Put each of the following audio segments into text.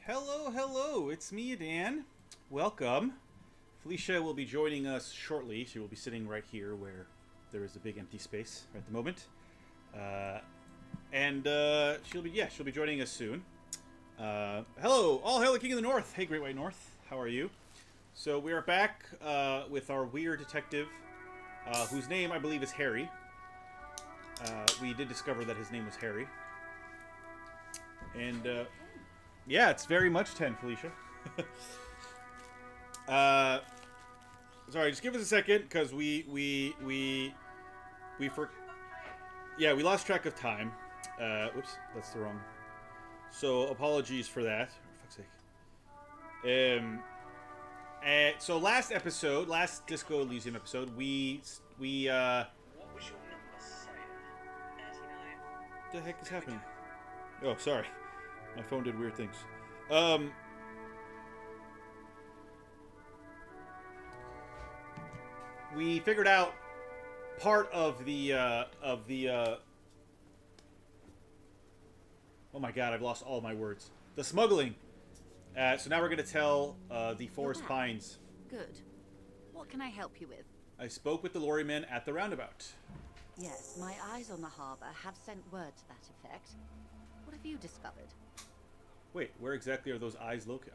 Hello, hello, it's me, Dan. Welcome. Felicia will be joining us shortly. She will be sitting right here where there is a big empty space at the moment. She'll be joining us soon. Hello, all hail the King of the North. Hey, Great White North, how are you? So we are back with our weird detective, whose name I believe is Harry. We did discover that his name was Harry. And, yeah, it's very much 10, Felicia. Sorry, just give us a second, because we lost track of time. Whoops, that's the wrong. So, apologies for that. For fuck's sake. So last Disco Elysium episode, we What was your number, Sire? 39. What the heck is happening? Oh, sorry. My phone did weird things. We figured out part of the oh my god, I've lost all my words. The smuggling. So now we're going to tell the Forest Pines. Good. What can I help you with? I spoke with the lorrymen at the roundabout. Yes, my eyes on the harbour have sent word to that effect. What have you discovered? Wait, where exactly are these eyes located?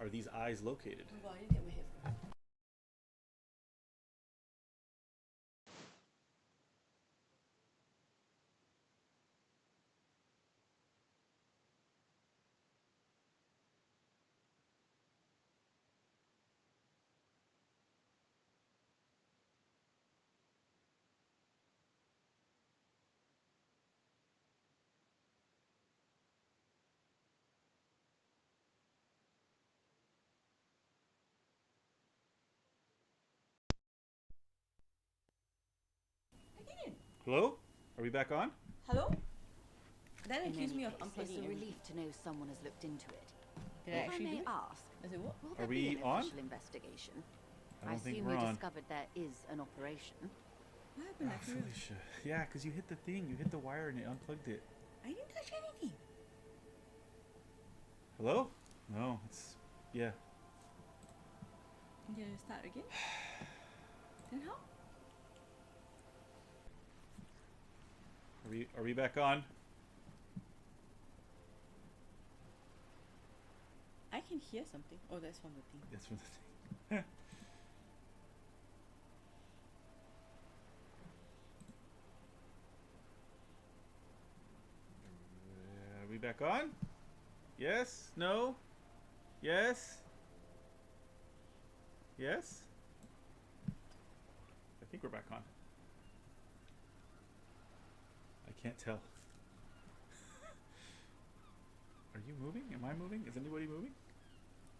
Why did you get my headphones? Hello? Are we back on? Hello? Then In accuse any me of case, it's unplugging a everything. relief to know someone has looked into it. Did I If I actually may do it? ask, I said what? will Are there we be an on? official investigation? I don't think assume we're you on. discovered there is an operation. What happened? I feel Felicia. Yeah, because you hit the thing. You hit the wire and it unplugged it. I didn't touch anything. Hello? No, it's... Yeah. Can you start again? Then how? Are we back on? I can hear something. Oh, that's from the thing. That's from the thing. Are we back on? Yes? No? Yes? Yes? I think we're back on. I can't tell. Are you moving? Am I moving? Is anybody moving?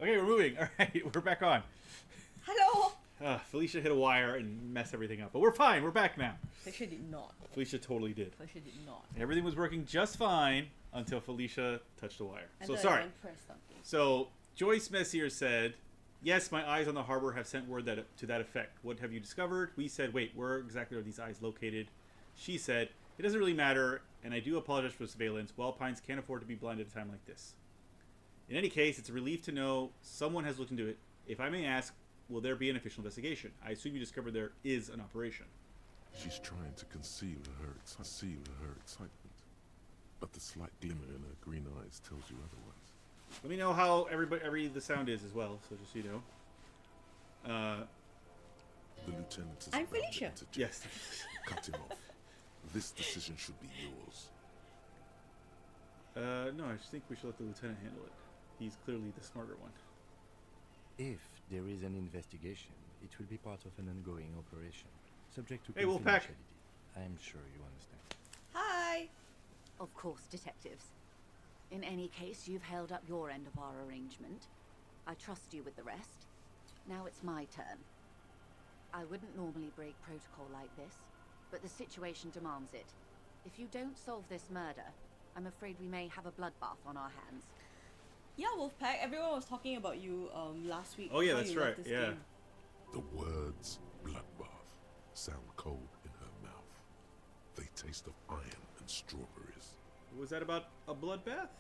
Okay, we're moving. All right, we're back on. Hello! Felicia hit a wire and messed everything up, but we're fine. We're back now. Felicia did not. Felicia totally did. Felicia did not. Everything was working just fine until Felicia touched a wire. And So then sorry. I pressed something. So Joyce Messier said, "Yes, my eyes on the harbor have sent word to that effect. What have you discovered?" We said, "Wait, where exactly are these eyes located?" She said, "It doesn't really matter, and I do apologize for the surveillance. Wild Pines can't afford to be blind at a time like this. In any case, it's a relief to know someone has looked into it. If I may ask, will there be an official investigation? I assume you discovered there is an operation." She's trying to conceal her excitement, but the slight glimmer in her green eyes tells you otherwise. Let me know how the sound is as well, so just so you know. The lieutenant is I'm about to Felicia. interject. Yes. Cut him off. This decision should be yours. No, I just think we should let the lieutenant handle it. He's clearly the smarter one. If there is an investigation, it will be part of an ongoing operation, subject to Hey, Wolfpack. confidentiality. I'm sure you understand. Hi! Of course, detectives. In any case, you've held up your end of our arrangement. I trust you with the rest. Now it's my turn. I wouldn't normally break protocol like this, but the situation demands it. If you don't solve this murder, I'm afraid we may have a bloodbath on our hands. Yeah, Wolfpack, everyone was talking about you last week. Oh, yeah, before that's you left right, this yeah. game. The words bloodbath sound cold in her mouth. They taste of iron and strawberries. Was that about a bloodbath?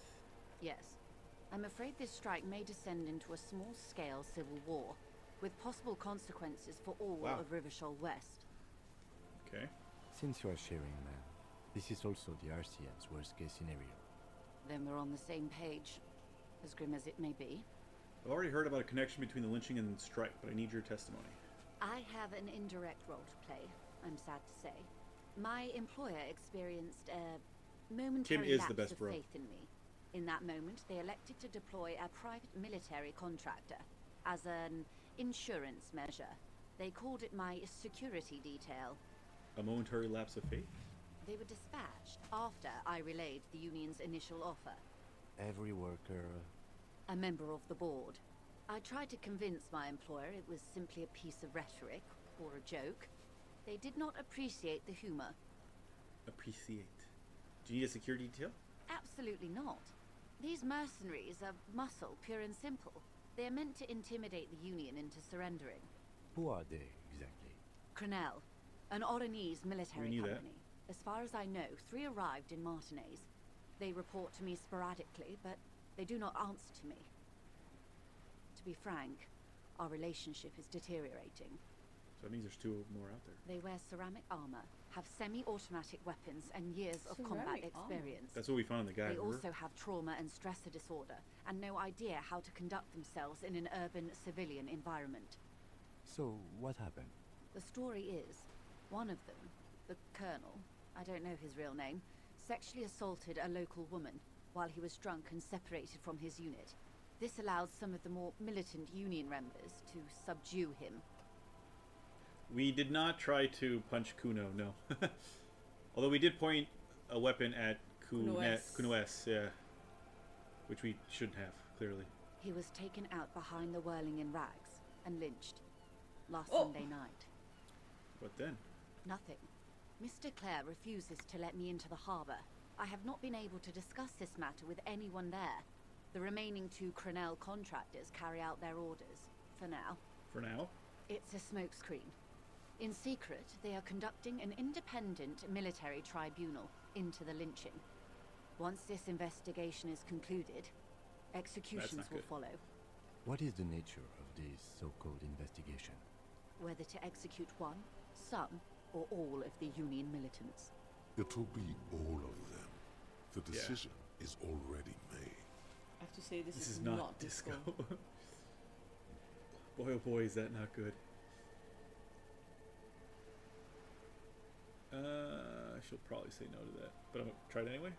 Yes. I'm afraid this strike may descend into a small-scale civil war, with possible consequences for all Wow. of Rivershoal West. Okay. Since you are sharing, man, this is also the RCM's worst-case scenario. Then we're on the same page, as grim as it may be. I've already heard about a connection between the lynching and the strike, but I need your testimony. I have an indirect role to play, I'm sad to say. My employer experienced a momentary is the lapse best of bro. faith in me. In that moment, they elected to deploy a private military contractor as an insurance measure. They called it my security detail. A momentary lapse of faith? They were dispatched after I relayed the union's initial offer. Every worker... A member of the board. I tried to convince my employer it was simply a piece of rhetoric or a joke. They did not appreciate the humor. Appreciate. Do you need a security detail? Absolutely not. These mercenaries are muscle, pure and simple. They are meant to intimidate the Union into surrendering. Who are they, exactly? Crenell, an Oranese military We knew that. company. As far as I know, 3 arrived in Martinez. They report to me sporadically, but they do not answer to me. To be frank, our relationship is deteriorating. So that means there's 2 more out there. They wear ceramic armor, have semi-automatic weapons, and years of combat Ceramic armor? experience. That's what we found in the guy. They remember? also have trauma and stressor disorder, and no idea how to conduct themselves in an urban civilian environment. So, what happened? The story is, one of them, the colonel, I don't know his real name, sexually assaulted a local woman while he was drunk and separated from his unit. This allowed some of the more militant Union members to subdue him. We did not try to punch Kuno, no. Although we did point a weapon at Kuno-S, yeah. Which we shouldn't have, clearly. He was taken out behind the whirling in rags and lynched last Oh. Sunday night. What then? Nothing. Mr. Clare refuses to let me into the harbour. I have not been able to discuss this matter with anyone there. The remaining 2 Crenell contractors carry out their orders, for now. For now? It's a smokescreen. In secret, they are conducting an independent military tribunal into the lynching. Once this investigation is concluded, executions not will good. follow. What is the nature of this so-called investigation? Whether to execute one, some, or all of the Union militants. It'll be all of them. The Yeah. decision is already made. I have to say, this This is is not disco. Boy, oh boy, is that not good. She'll probably say no to that. But I'm going to try it anyway.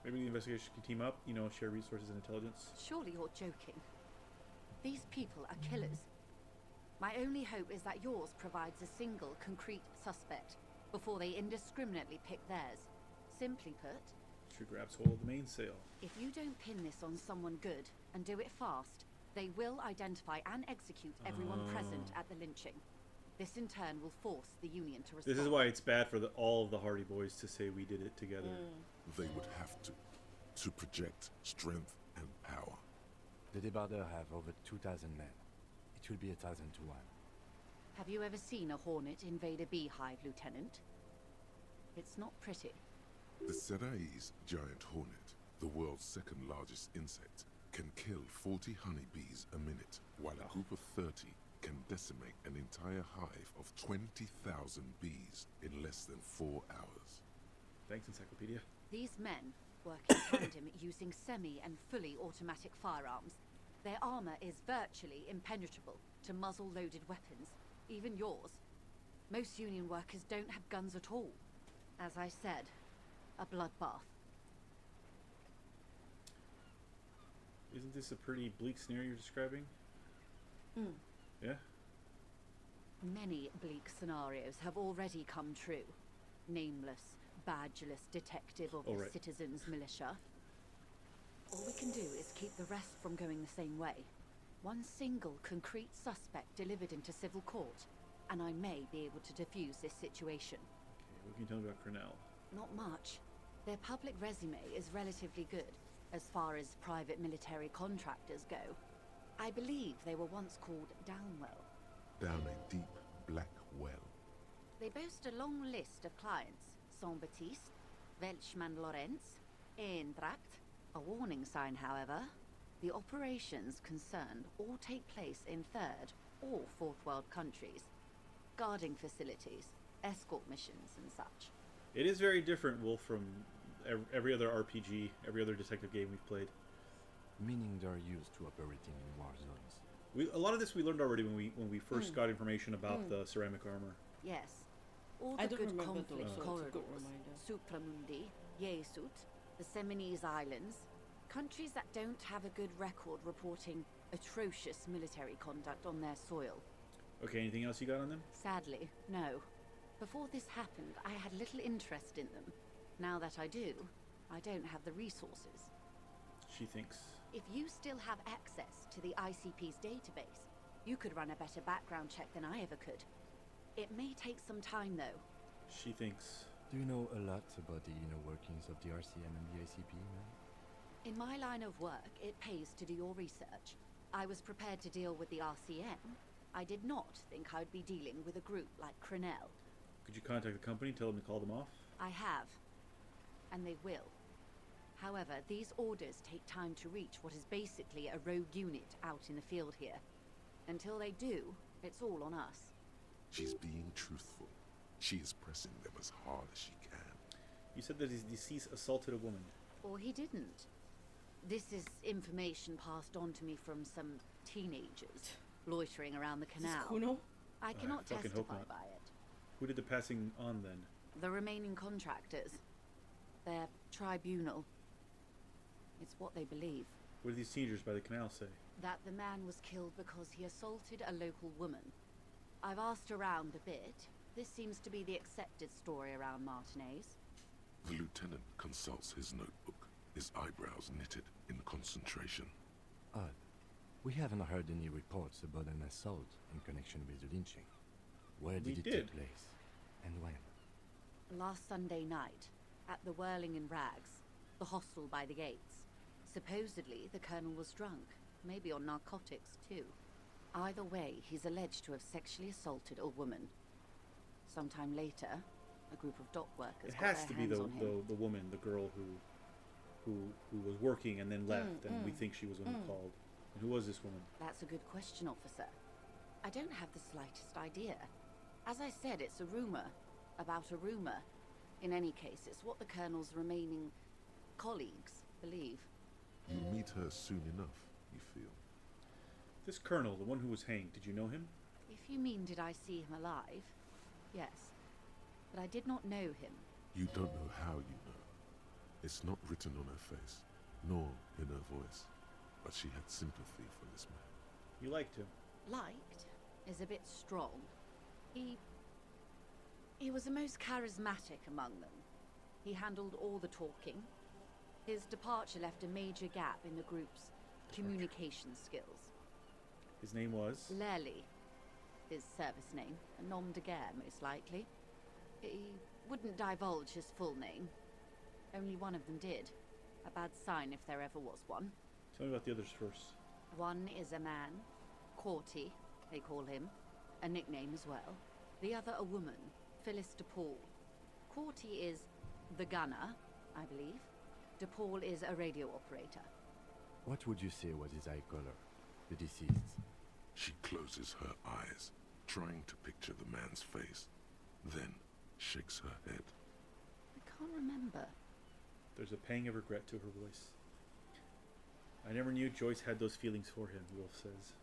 Maybe the investigation can team up, share resources and intelligence. Surely you're joking. These people are killers. My only hope is that yours provides a single, concrete suspect before they indiscriminately pick theirs. Simply put, She grabs hold of the mainsail. if you don't pin this on someone good and do it fast, they will identify and execute everyone present at the lynching. This in turn will force the Union to respond. This is why it's bad for all of the Hardie Boys to say we did it together. They would have to project strength and power. The Debardeur have over 2,000 men. It will be 1,000 to 1. Have you ever seen a hornet invade a beehive, Lieutenant? It's not pretty. The Serai's giant hornet, the world's second largest insect, can kill 40 honeybees a minute, while a group of 30 can decimate an entire hive of 20,000 bees in less than 4 hours. Thanks, Encyclopedia. These men work in tandem using semi and fully automatic firearms. Their armor is virtually impenetrable to muzzle-loaded weapons, even yours. Most Union workers don't have guns at all. As I said, a bloodbath. Isn't this a pretty bleak scenario you're describing? Yeah? Many bleak scenarios have already come true. Nameless, badgeless detective of Oh, the right. citizens' militia. All we can do is keep the rest from going the same way. One single concrete suspect delivered into civil court, and I may be able to defuse this situation. Okay, what can you tell me about Crenell? Not much. Their public resume is relatively good, as far as private military contractors go. I believe they were once called Downwell. Down a deep black well. They boast a long list of clients. Saint-Baptiste, Welchman Lorenz, Eendracht. A warning sign, however. The operations concerned all take place in third or fourth world countries. Guarding facilities, escort missions and such. It is very different, Wolf, from every other RPG, every other detective game we've played. Meaning they're used to operating in war zones. A lot of this we learned already when we first got information about the ceramic armor. Yes. All I the don't good remember conflict those, so it's a corridors, good reminder. Supramundi, Yesut, the Seminese Islands, countries that don't have a good record reporting atrocious military conduct on their soil. Okay, anything else you got on them? Sadly, no. Before this happened, I had little interest in them. Now that I do, I don't have the resources. She thinks. If you still have access to the ICP's database, you could run a better background check than I ever could. It may take some time, though. She thinks. Do you know a lot about the inner workings of the RCM and the ACP, man? In my line of work, it pays to do your research. I was prepared to deal with the RCM. I did not think I'd be dealing with a group like Crenell. Could you contact the company, tell them to call them off? I have. And they will. However, these orders take time to reach what is basically a rogue unit out in the field here. Until they do, it's all on us. She's being truthful. She is pressing them as hard as she can. You said that his deceased assaulted a woman. Or he didn't. This is information passed on to me from some teenagers loitering around the Is this canal. Kuno? I cannot fucking hope testify not. by it. Who did the passing on then? The remaining contractors. Their tribunal. It's what they believe. What did these teenagers by the canal say? That the man was killed because he assaulted a local woman. I've asked around a bit. This seems to be the accepted story around Martinez. The lieutenant consults his notebook, his eyebrows knitted in concentration. Odd. We haven't heard any reports about an assault in connection with the lynching. Where We did it did. take place? And when? Last Sunday night, at the Whirling in Rags, the hostel by the gates. Supposedly, the colonel was drunk, maybe on narcotics too. Either way, he's alleged to have sexually assaulted a woman. Sometime later, a group of dock workers It got has their to be hands the, on him. the woman, the girl who was working and then left, and we think she was the one who called. And who was this woman? That's a good question, officer. I don't have the slightest idea. As I said, it's a rumor about a rumor. In any case, it's what the colonel's remaining colleagues believe. You'll meet her soon enough, you feel. This colonel, the one who was hanged, did you know him? If you mean did I see him alive? Yes. But I did not know him. You don't know how you know. It's not written on her face, nor in her voice. But she had sympathy for this man. You liked him. Liked is a bit strong. He was the most charismatic among them. He handled all the talking. His departure left a major gap in the group's communication skills. His name was? Lely, his service name, a nom de guerre most likely. He wouldn't divulge his full name. Only one of them did. A bad sign if there ever was one. Tell me about the others first. One is a man, Corty, they call him, a nickname as well. The other a woman, Phyllis DePaul. Corty is the gunner, I believe. DePaul is a radio operator. What would you say was his eye color? The deceased. She closes her eyes, trying to picture the man's face, then shakes her head. I can't remember. There's a pang of regret to her voice. I never knew Joyce had those feelings for him, Wolf says.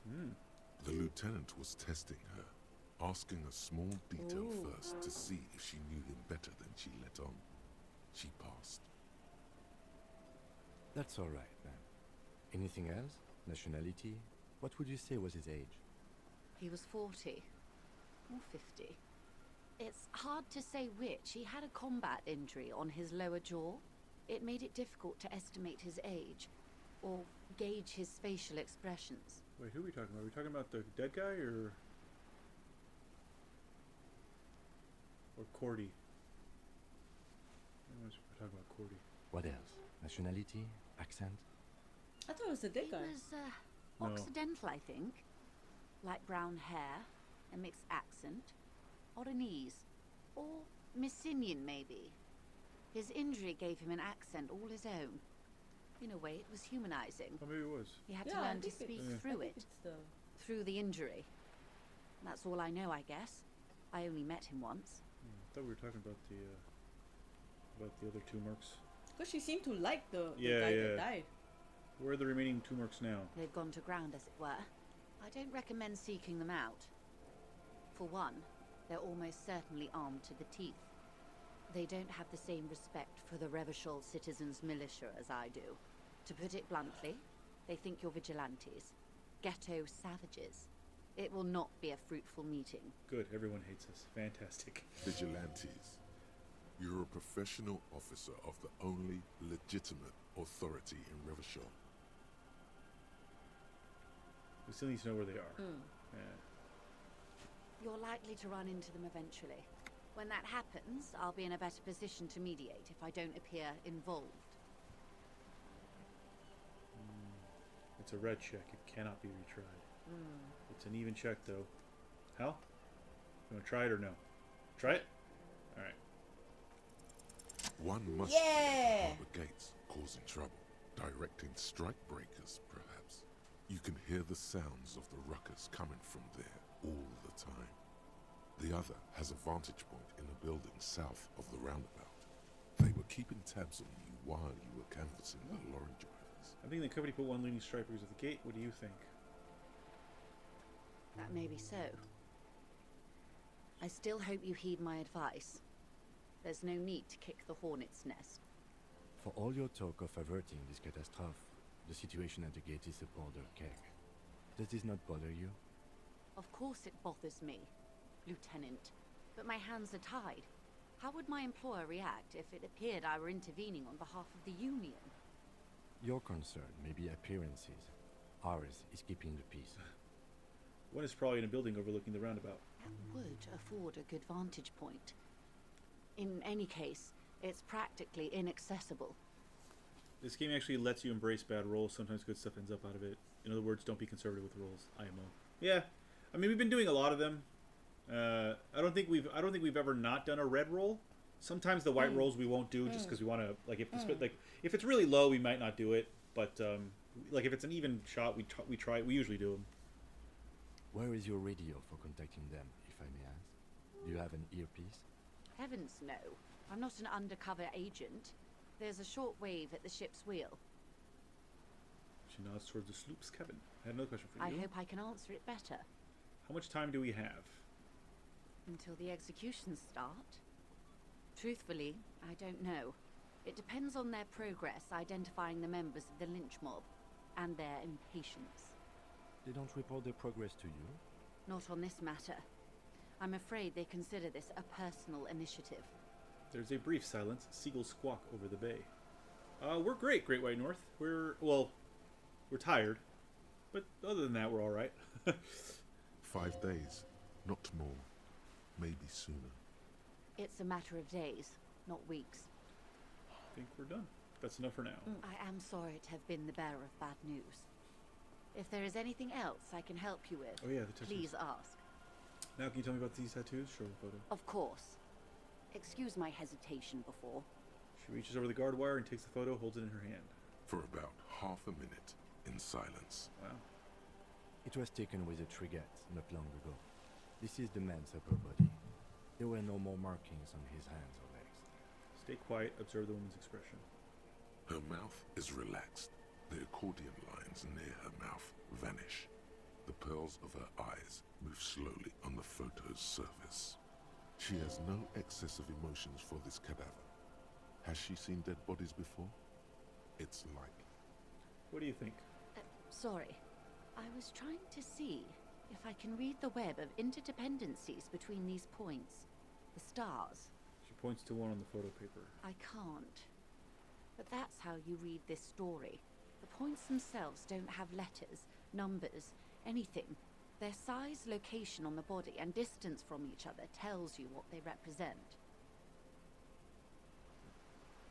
The lieutenant was testing her, asking a small detail Ooh. first to see if she knew him better than she let on. She passed. That's all right, man. Anything else? Nationality? What would you say was his age? He was 40 or 50. It's hard to say which. He had a combat injury on his lower jaw. It made it difficult to estimate his age or gauge his facial expressions. Wait, who are we talking about? Are we talking about the dead guy or Cordy? We're talking about Cordy. What else? Nationality? Accent? I thought it was the dead He guy. was No. Occidental, I think. Light brown hair, a mixed accent, Oranese, or Messinian maybe. His injury gave him an accent all his own. In a way, it was humanizing. Oh, maybe it was. He had to Yeah, I learn to think speak it's- through I think it, it's the through the injury. That's all I know, I guess. I only met him once. I thought we were talking about the other two mercs. because she seemed to like the Yeah, guy yeah. that died. Where are the remaining two mercs now? They've gone to ground, as it were. I don't recommend seeking them out. For one, they're almost certainly armed to the teeth. They don't have the same respect for the Revachol citizens' militia as I do. To put it bluntly, they think you're vigilantes. Ghetto savages. It will not be a fruitful meeting. Good, everyone hates us. Fantastic. Vigilantes. You're a professional officer of the only legitimate authority in Revachol. We still need to know where they are. Yeah. You're likely to run into them eventually. When that happens, I'll be in a better position to mediate if I don't appear involved. It's a red check. It cannot be retried. It's an even check, though. Hal? You want to try it or no? Try it? Alright. One must Yeah. be at the harbor gates, causing trouble, directing strike breakers, perhaps. You can hear the sounds of the ruckus coming from there all the time. The other has a vantage point in a building south of the roundabout. They were keeping tabs on you while you were canvassing the lorry drivers. I think the company put one leading stripers at the gate. What do you think? That may be so. I still hope you heed my advice. There's no need to kick the hornet's nest. For all your talk of averting this catastrophe, the situation at the gate is a border keg. Does this not bother you? Of course it bothers me, Lieutenant. But my hands are tied. How would my employer react if it appeared I were intervening on behalf of the Union? Your concern may be appearances. Ours is keeping the peace. One is probably in a building overlooking the roundabout. That would afford a good vantage point. In any case, it's practically inaccessible. This game actually lets you embrace bad rolls. Sometimes good stuff ends up out of it. In other words, don't be conservative with rolls. IMO. Yeah, I mean we've been doing a lot of them. I don't think we've ever not done a red roll. Sometimes the white rolls we won't do just because we want to like if it's really low we might not do it. But like if it's an even shot we usually do them. Where is your radio for contacting them, if I may ask? Do you have an earpiece? Heavens no. I'm not an undercover agent. There's a short wave at the ship's wheel. She nods towards the sloop's cabin. I had another question for I you. hope I can answer it better. How much time do we have? Until the executions start? Truthfully, I don't know. It depends on their progress identifying the members of the lynch mob, and their impatience. They don't report their progress to you? Not on this matter. I'm afraid they consider this a personal initiative. There's a brief silence. Seagulls squawk over the bay. We're great, Great White North. We're tired. But other than that, we're alright. 5 days, not more. Maybe sooner. It's a matter of days, not weeks. I think we're done. That's enough for now. I am sorry to have been the bearer of bad news. If there is anything else I can help you with, Oh yeah, the tattoos. please ask. Now can you tell me about these tattoos? Show a photo. Of course. Excuse my hesitation before. She reaches over the guard wire and takes the photo, holds it in her hand. For about half a minute, in silence. Wow. It was taken with a Trigat not long ago. This is the man's upper body. There were no more markings on his hands or legs. Stay quiet, observe the woman's expression. Her mouth is relaxed. The accordion lines near her mouth vanish. The pearls of her eyes move slowly on the photo's surface. She has no excessive emotions for this cadaver. Has she seen dead bodies before? It's like What do you think? Sorry. I was trying to see if I can read the web of interdependencies between these points. The stars. She points to one on the photo paper. I can't. But that's how you read this story. The points themselves don't have letters, numbers, anything. Their size, location on the body, and distance from each other tells you what they represent.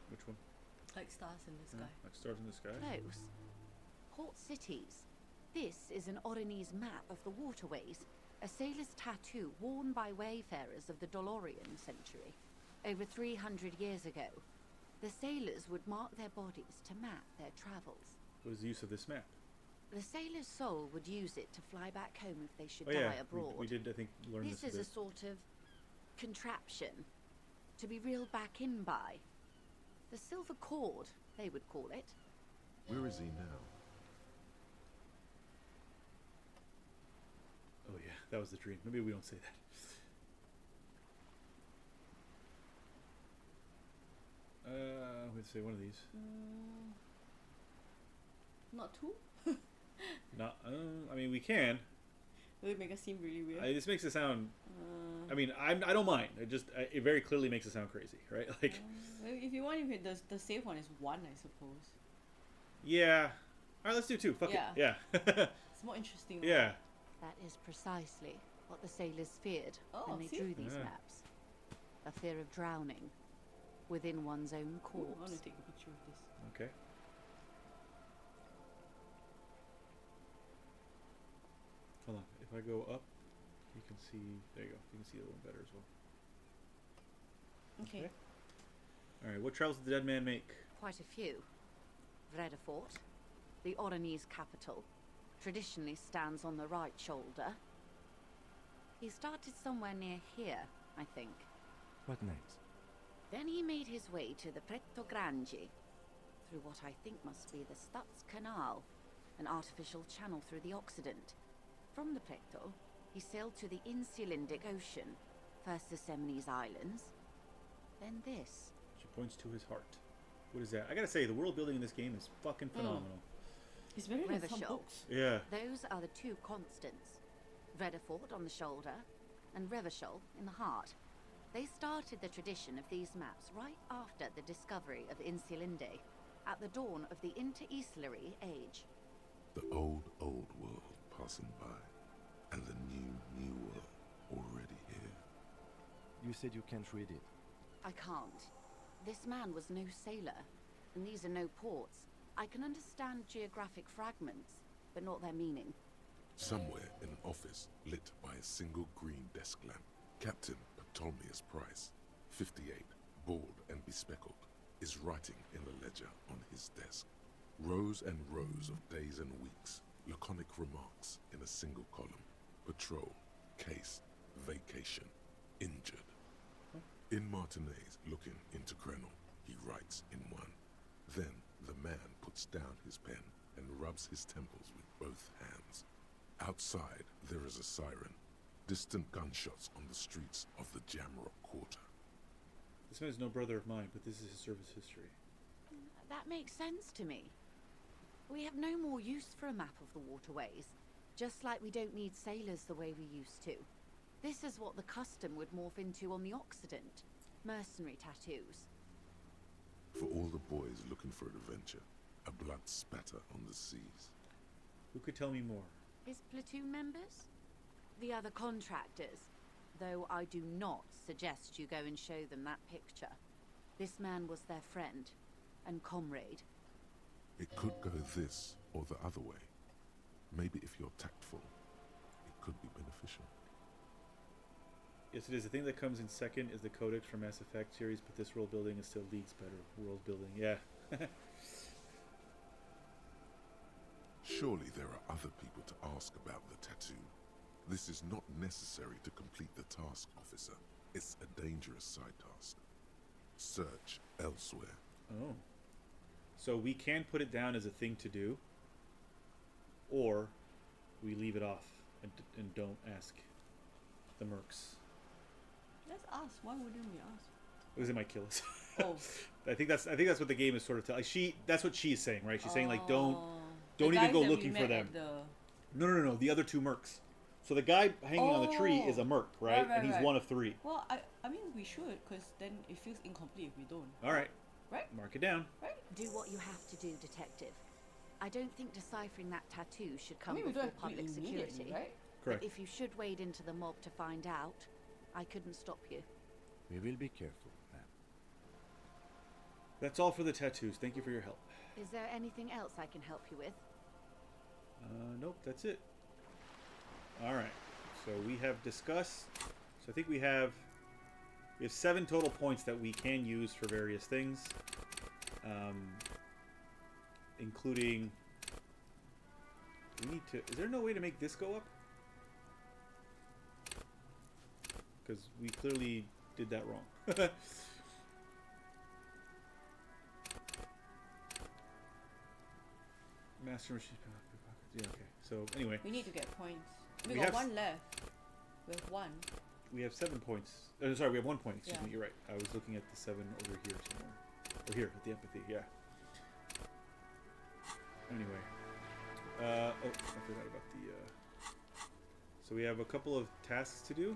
Which one? Like stars in the sky. Like stars in the sky? Close. Port cities. This is an Oronese map of the waterways, a sailor's tattoo worn by wayfarers of the Dolorian century, over 300 years ago. The sailors would mark their bodies to map their travels. What is the use of this map? The sailor's soul would use it to fly back home if they should Oh yeah, die abroad. we did, I think, learn This this is a a bit. sort of contraption to be reeled back in by. The silver cord, they would call it. Where is he now? Oh yeah, that was the dream. Maybe we don't say that. Let's say one of these. Not two? Not. I mean, we can. Will it make us seem really weird? This makes it sound. I mean, I don't mind. It very clearly makes it sound crazy, right? Like. Well, if you want, the safe one is one, I suppose. Yeah. All right, let's do two. Fuck Yeah. it. Yeah. It's more interesting. Yeah. That is precisely what the sailors feared when they see? drew these Yeah. maps. A fear of drowning within one's own Ooh, I corpse. want to take a picture of this. Okay. Hold on. If I go up, you can see. There you go. You can see the one better as well. Okay. All right. What travels did the dead man make? Quite a few. Vredefort, the Oronese capital, traditionally stands on the right shoulder. He started somewhere near here, I think. What next? Then he made his way to the Pretto Grande, through what I think must be the Stutz Canal, an artificial channel through the Occident. From the Pretto, he sailed to the Insulindic Ocean, first the Semines Islands, then this. She points to his heart. What is that? I gotta say, the world building in this game is fucking phenomenal. It's better than some Revachol. books. Yeah. Those are the two constants. Vredefort on the shoulder, and Revachol in the heart. They started the tradition of these maps right after the discovery of Insulinde, at the dawn of the Interinsulary Age. The old world passing by, and the new world already here. You said you can't read it. I can't. This man was no sailor, and these are no ports. I can understand geographic fragments, but not their meaning. Somewhere in an office lit by a single green desk lamp, Captain Ptolemaeus Price, 58, bald and bespectacled, is writing in a ledger on his desk. Rows and rows of days and weeks, laconic remarks in a single column. Patrol, case, vacation, injured. In Martinez, looking into Grenell, he writes in one. Then the man puts down his pen and rubs his temples with both hands. Outside, there is a siren. Distant gunshots on the streets of the Jamrock Quarter. This man is no brother of mine, but this is his service history. That makes sense to me. We have no more use for a map of the waterways, just like we don't need sailors the way we used to. This is what the custom would morph into on the Occident. Mercenary tattoos. For all the boys looking for adventure, a blood spatter on the seas. Who could tell me more? His platoon members? The other contractors. Though I do not suggest you go and show them that picture. This man was their friend and comrade. It could go this or the other way. Maybe if you're tactful, it could be beneficial. Yes, it is. The thing that comes in second is the Codex from Mass Effect series, but this world building is still leagues better. World building, yeah. Surely there are other people to ask about the tattoo. This is not necessary to complete the task, officer. It's a dangerous side task. Search elsewhere. Oh. So we can put it down as a thing to do, or we leave it off and don't ask the mercs. Let's ask. Why wouldn't we ask? Because it might kill us. Oh. I think that's what the game is sort of telling. That's what she's saying, right? She's saying like The don't even guys go that we looking for met them. at the- No. The other two mercs. So the guy hanging on the tree is a merc, right? Right, And he's right. one of three. Well, I mean we should, because then it feels incomplete if we don't. All right. Right? Mark it down. Right? Do what you have to do, detective. I don't think deciphering that tattoo should I come mean we before don't have to do public it immediately, security. right? Correct. But if you should wade into the mob to find out, I couldn't stop you. We will be careful, ma'am. That's all for the tattoos. Thank you for your help. Is there anything else I can help you with? Nope, that's it. All right. So we have discussed. So I think we have We have 7 total points that we can use for various things, including. We need to. Is there no way to make this go up? Because we clearly did that wrong. Master machine. Yeah. Okay. So anyway, We need to get points. We We got have 1 left. We have 1. we have 7 points. Sorry, we have 1 point. Excuse Yeah. me. You're right. I was looking at the 7 over here somewhere. Or here at the empathy. Yeah. Anyway. Oh, I forgot about the. So we have a couple of tasks to do.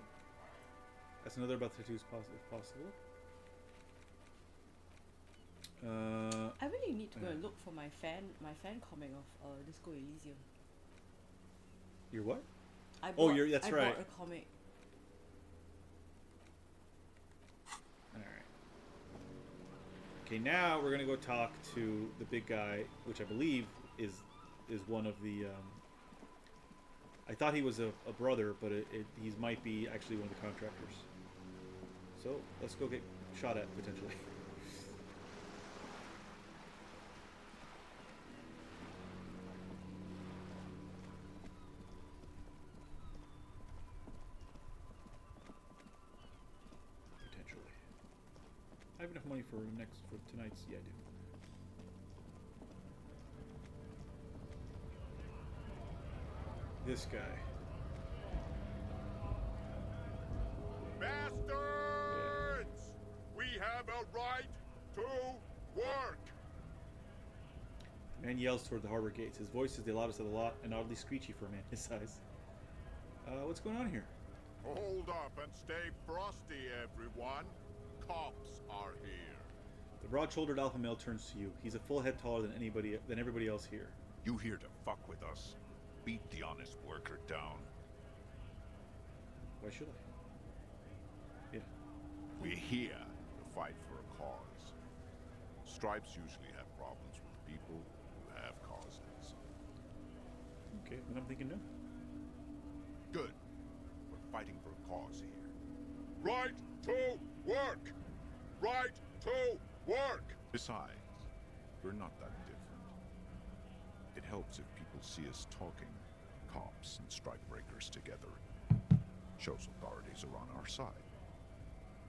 That's another about to do if possible. I really need to go and look for my fan comic of Disco Elysium. Your what? I Oh, bought, that's I right. bought a comic. Alright. Okay, now we're gonna go talk to the big guy, which I believe is one of the. I thought he was a brother, but he might be actually one of the contractors. So let's go get shot at potentially. Potentially. I have enough money for tonight's. Yeah, I do. This guy. Bastards! We have a right to work! Man yells toward the harbor gates. His voice is the loudest of the lot and oddly screechy for a man his size. What's going on here? Hold up and stay frosty, everyone. Cops are here. The broad-shouldered alpha male turns to you. He's a full head taller than everybody else here. You here to fuck with us? Beat the honest worker down. Why should I? Yeah. We're here to fight for a cause. Stripes usually have problems with people who have causes. Okay, then I'm thinking no. Good. We're fighting for a cause here. Right to work! Right to work! Besides, we're not that different. It helps if people see us talking, cops and strike breakers together. Shows authorities are on our side.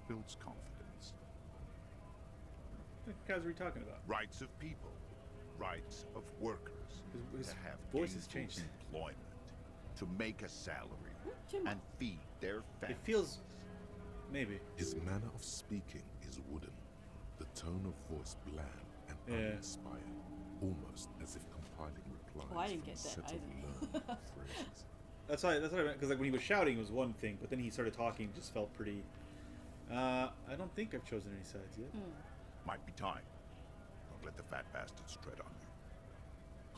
Builds confidence. What guys are we talking about? Rights of people. Rights of workers. His to have voice has gainful changed. employment. To make a salary. Jim. And feed their families. It feels... maybe. His manner of speaking is wooden, the tone of voice bland and Yeah. uninspired, almost as if compiling replies Oh, I didn't from get a that set of either. learned phrases. That's what I meant, because like when he was shouting it was one thing, but then he started talking, it just felt pretty... I don't think I've chosen any sides yet. Might be time. Don't let the fat bastards tread on you.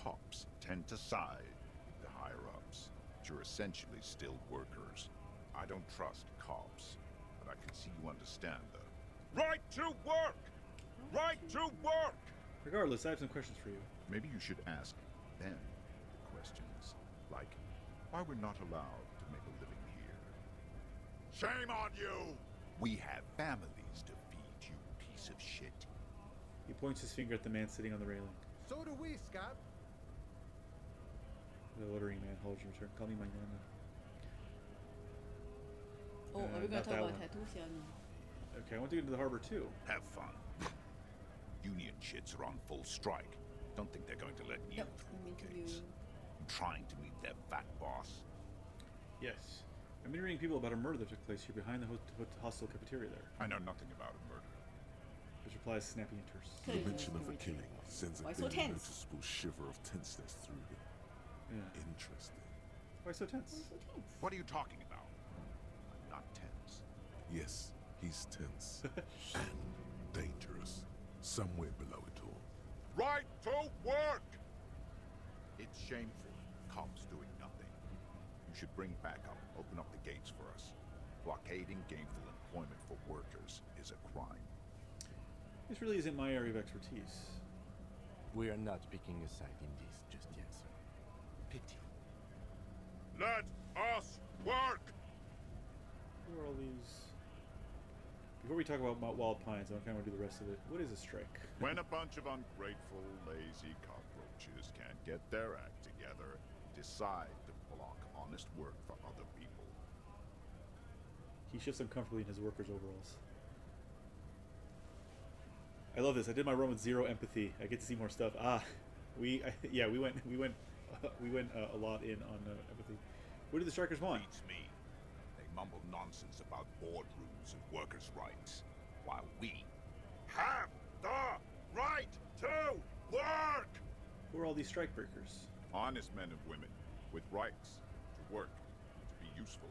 Cops tend to side with the higher-ups, but you're essentially still workers. I don't trust cops, but I can see you understand the... Right to work! Right to work! Regardless, I have some questions for you. Maybe you should ask them the questions, like why we're not allowed to make a living here. Shame on you! We have families to feed, you piece of shit. He points his finger at the man sitting on the railing. So do we, Scott. The ordering man holds your turn. Call me my nana. Oh, are we gonna not talk that about one. tattoos here? Okay, I want to get into the harbor too. Have fun. Union shits are on full strike. Don't think they're going to let you Yep, through I'm the interviewing. gates. I'm trying to meet their fat boss. Yes. I've been reading people about a murder that took place here behind the hostel cafeteria there. I know nothing about a murder. His reply is snappy and terse. The Okay. mention of a killing sends a Why so barely tense? noticeable shiver of tenseness through them. Yeah. Interesting. Why so tense? So tense. What are you talking about? I'm not tense. Yes, he's tense. and dangerous. Somewhere below it all. Right to work! It's shameful. Cops doing nothing. You should bring backup. Open up the gates for us. Blockading gainful employment for workers is a crime. This really isn't my area of expertise. We are not picking a side in this just yet, sir. Pity. Let us work! Who are all these? Before we talk about Wild Pines, I kind of want to do the rest of it. What is a strike? When a bunch of ungrateful, lazy cockroaches can't get their act together, decide to block honest work for other people. He shifts uncomfortably in his worker's overalls. I love this. I did my run with 0 empathy. I get to see more stuff. We went a lot in on empathy. What do the strikers want? Beats me. They mumble nonsense about boardrooms and workers' rights, while we have the right to work! Who are all these strike breakers? Honest men and women with rights to work and to be useful,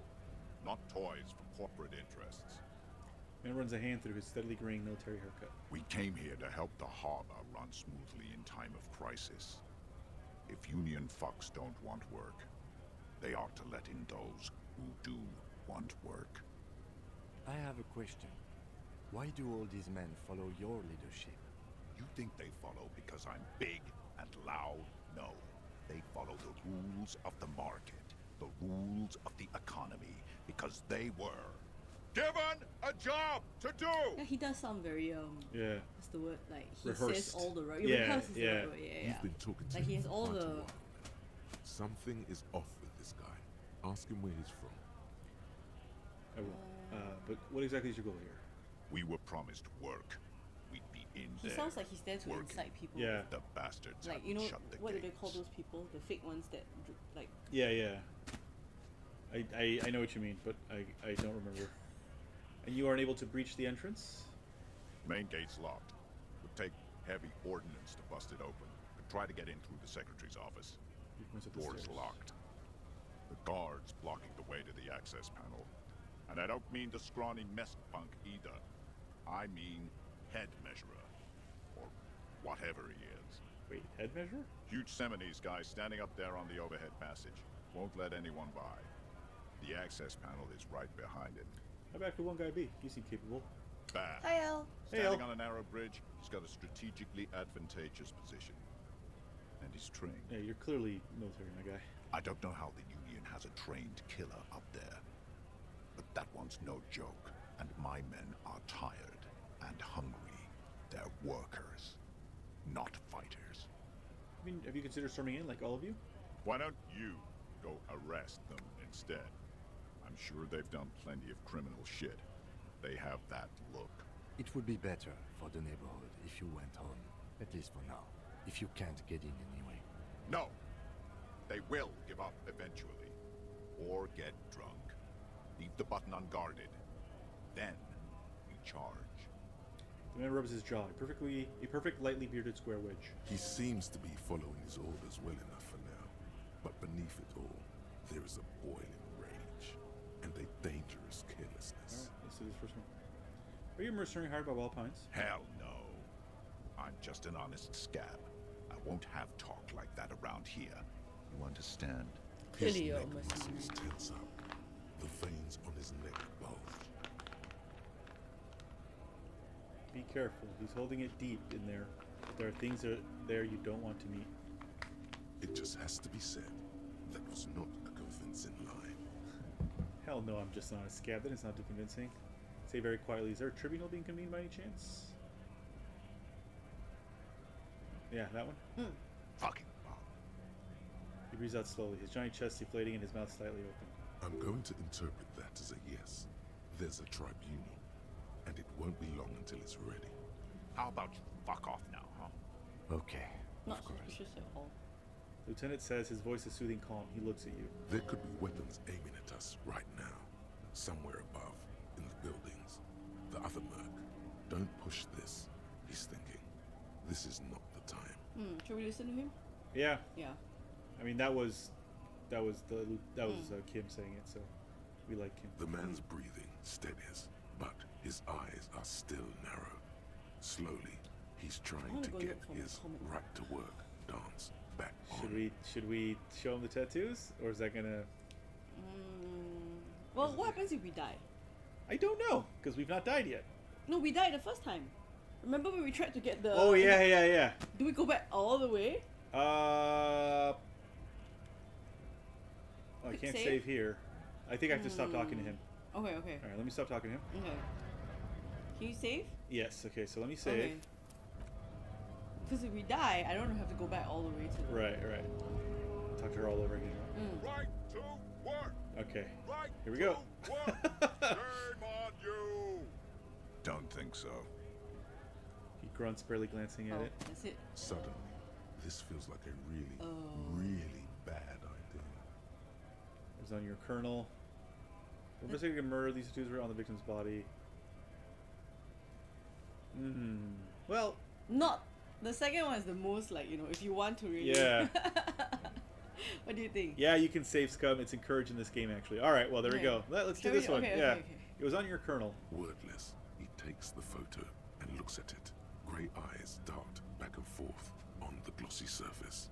not toys for corporate interests. Man runs a hand through his steadily graying military haircut. We came here to help the harbor run smoothly in time of crisis. If union fucks don't want work, they ought to let in those who do want work. I have a question. Why do all these men follow your leadership? You think they follow because I'm big and loud? No. They follow the rules of the market, the rules of the economy, because they were given a job to do! Yeah, he does sound very Yeah. what's the word? Like he Rehearsed. says all the right. Yeah, Rehearsed is the yeah. right word, yeah. You've been talking to Like he him has for all quite a the- while now. Something is off with this guy. Ask him where he's from. I will. But what exactly is your goal here? We were promised work. We'd be in He there. sounds like he's there to working. incite people. Yeah. The bastards Like, haven't you know, shut the what do gates. they call those people? The fake ones that, like, Yeah. I know what you mean, but I don't remember. And you aren't able to breach the entrance? Main gate's locked. Would take heavy ordnance to bust it open. Could try to get in through the secretary's office. He points at the Door's stairs. locked. The guard's blocking the way to the access panel. And I don't mean the scrawny mess punk either. I mean head measurer. Or whatever he is. Wait, head measure? Huge Seminese guy standing up there on the overhead passage. Won't let anyone by. The access panel is right behind him. How bad could one guy be? You seem capable. Bad. hi Al. Hey, Standing Al. on a narrow bridge, he's got a strategically advantageous position. And he's trained. Yeah, you're clearly military, my guy. I don't know how the Union has a trained killer up there. But that one's no joke. And my men are tired and hungry. They're workers, not fighters. I mean, have you considered storming in, like all of you? Why don't you go arrest them instead? I'm sure they've done plenty of criminal shit. They have that look. It would be better for the neighborhood if you went home, at least for now, if you can't get in anyway. No! They will give up eventually. Or get drunk. Leave the button unguarded. Then we charge. The man rubs his jaw. A perfect lightly bearded square wedge. He seems to be following his orders well enough for now. But beneath it all, there is a boiling rage and a dangerous carelessness. Alright, let's do this first one. Are you a mercenary hired by Wild Pines? Hell no. I'm just an honest scab. I won't have talk like that around here. You understand? His Clearly you're neck almost muscles tense up. The veins on his neck bulge. Be careful. He's holding it deep in there. There are things there you don't want to meet. It just has to be said. That was not a convincing line. Hell no, I'm just not a scab. That is not too convincing. Say very quietly, is there a tribunal being convened by any chance? Yeah, that one. Fucking Bob. He breathes out slowly, his giant chest deflating and his mouth slightly open. I'm going to interpret that as a yes. There's a tribunal, and it won't be long until it's ready. How about you fuck off now, huh? Okay, Not of course. suspicious at all. Lieutenant says, his voice is soothing calm. He looks at you. There could be weapons aiming at us right now. Somewhere above, in the buildings. The other merc. Don't push this, he's thinking. This is not the time. Should we listen to him? Yeah, Yeah. I mean that was Kim saying it, so we like Kim. The man's breathing steadies, but his eyes are still narrow. Slowly, he's trying wanna to go get look for my his comic book. right to work dance back Should on. we show him the tattoos, or is that gonna? Well, what happens if we die? I don't know, because we've not died yet. No, we died the first time. Remember when we tried to get the... Oh yeah. Do we go back all the way? I Quick can't save? save here. I think I have to stop talking to him. Okay. All right, let me stop talking to him. Okay. Can you save? Yes. Okay. So let me save. Okay. Because if we die, I don't have to go back all the way to the... Right. Talk to her all over again. Right to work! Okay. Right Here we go. to work! Shame on you! Don't think so. He grunts, barely glancing at it. That's it. Suddenly, this feels like a really, really bad idea. It was on your colonel. We're investigating a murder. These tattoos were on the victim's body. Well, Not... The second one is the most, like, you know, if you want to really... yeah. What do you think? Yeah, you can save scum. It's encouraged in this game, actually. All right, well, there we go. Let's do Shall we- this one. okay, Yeah. okay. It was on your colonel. Wordless, he takes the photo and looks at it. Grey eyes dart back and forth on the glossy surface.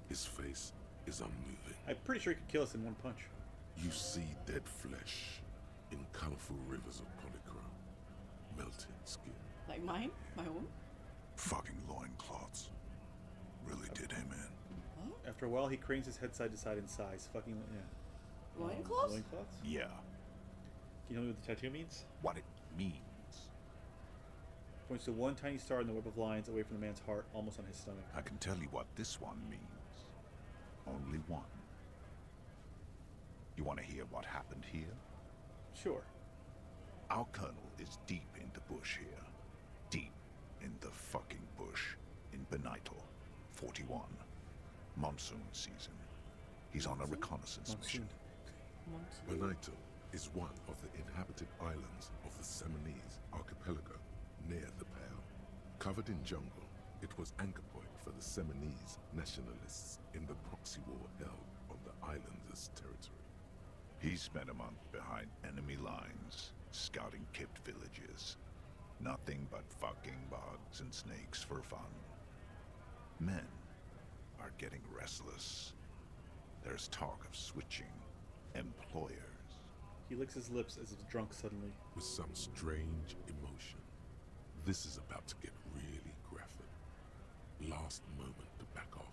His face is unmoving. I'm pretty sure he could kill us in one punch. You see dead flesh in colourful rivers of polychrome, melted skin. Like mine? My own? Fucking loincloths. Really did him in. After a while, he cranes his head side to side in size. Fucking, yeah. Loincloths? Loincloths? Yeah. Can you tell me what the tattoo means? What it means. Points to one tiny star in the web of lines away from the man's heart, almost on his stomach. I can tell you what this one means. Only one. You want to hear what happened here? Sure. Our colonel is deep in the bush here. Deep in the fucking bush in Benito, 41. Monsoon season. He's on a reconnaissance mission. Benito is one of the inhabited islands of the Seminese archipelago near the Pale. Covered in jungle, it was anchor point for the Seminese nationalists in the proxy war held on the islanders' territory. He spent a month behind enemy lines, scouting kept villages. Nothing but fucking bugs and snakes for fun. Men are getting restless. There's talk of switching employers. He licks his lips as if drunk suddenly. With some strange emotion. This is about to get really graphic. Last moment to back off.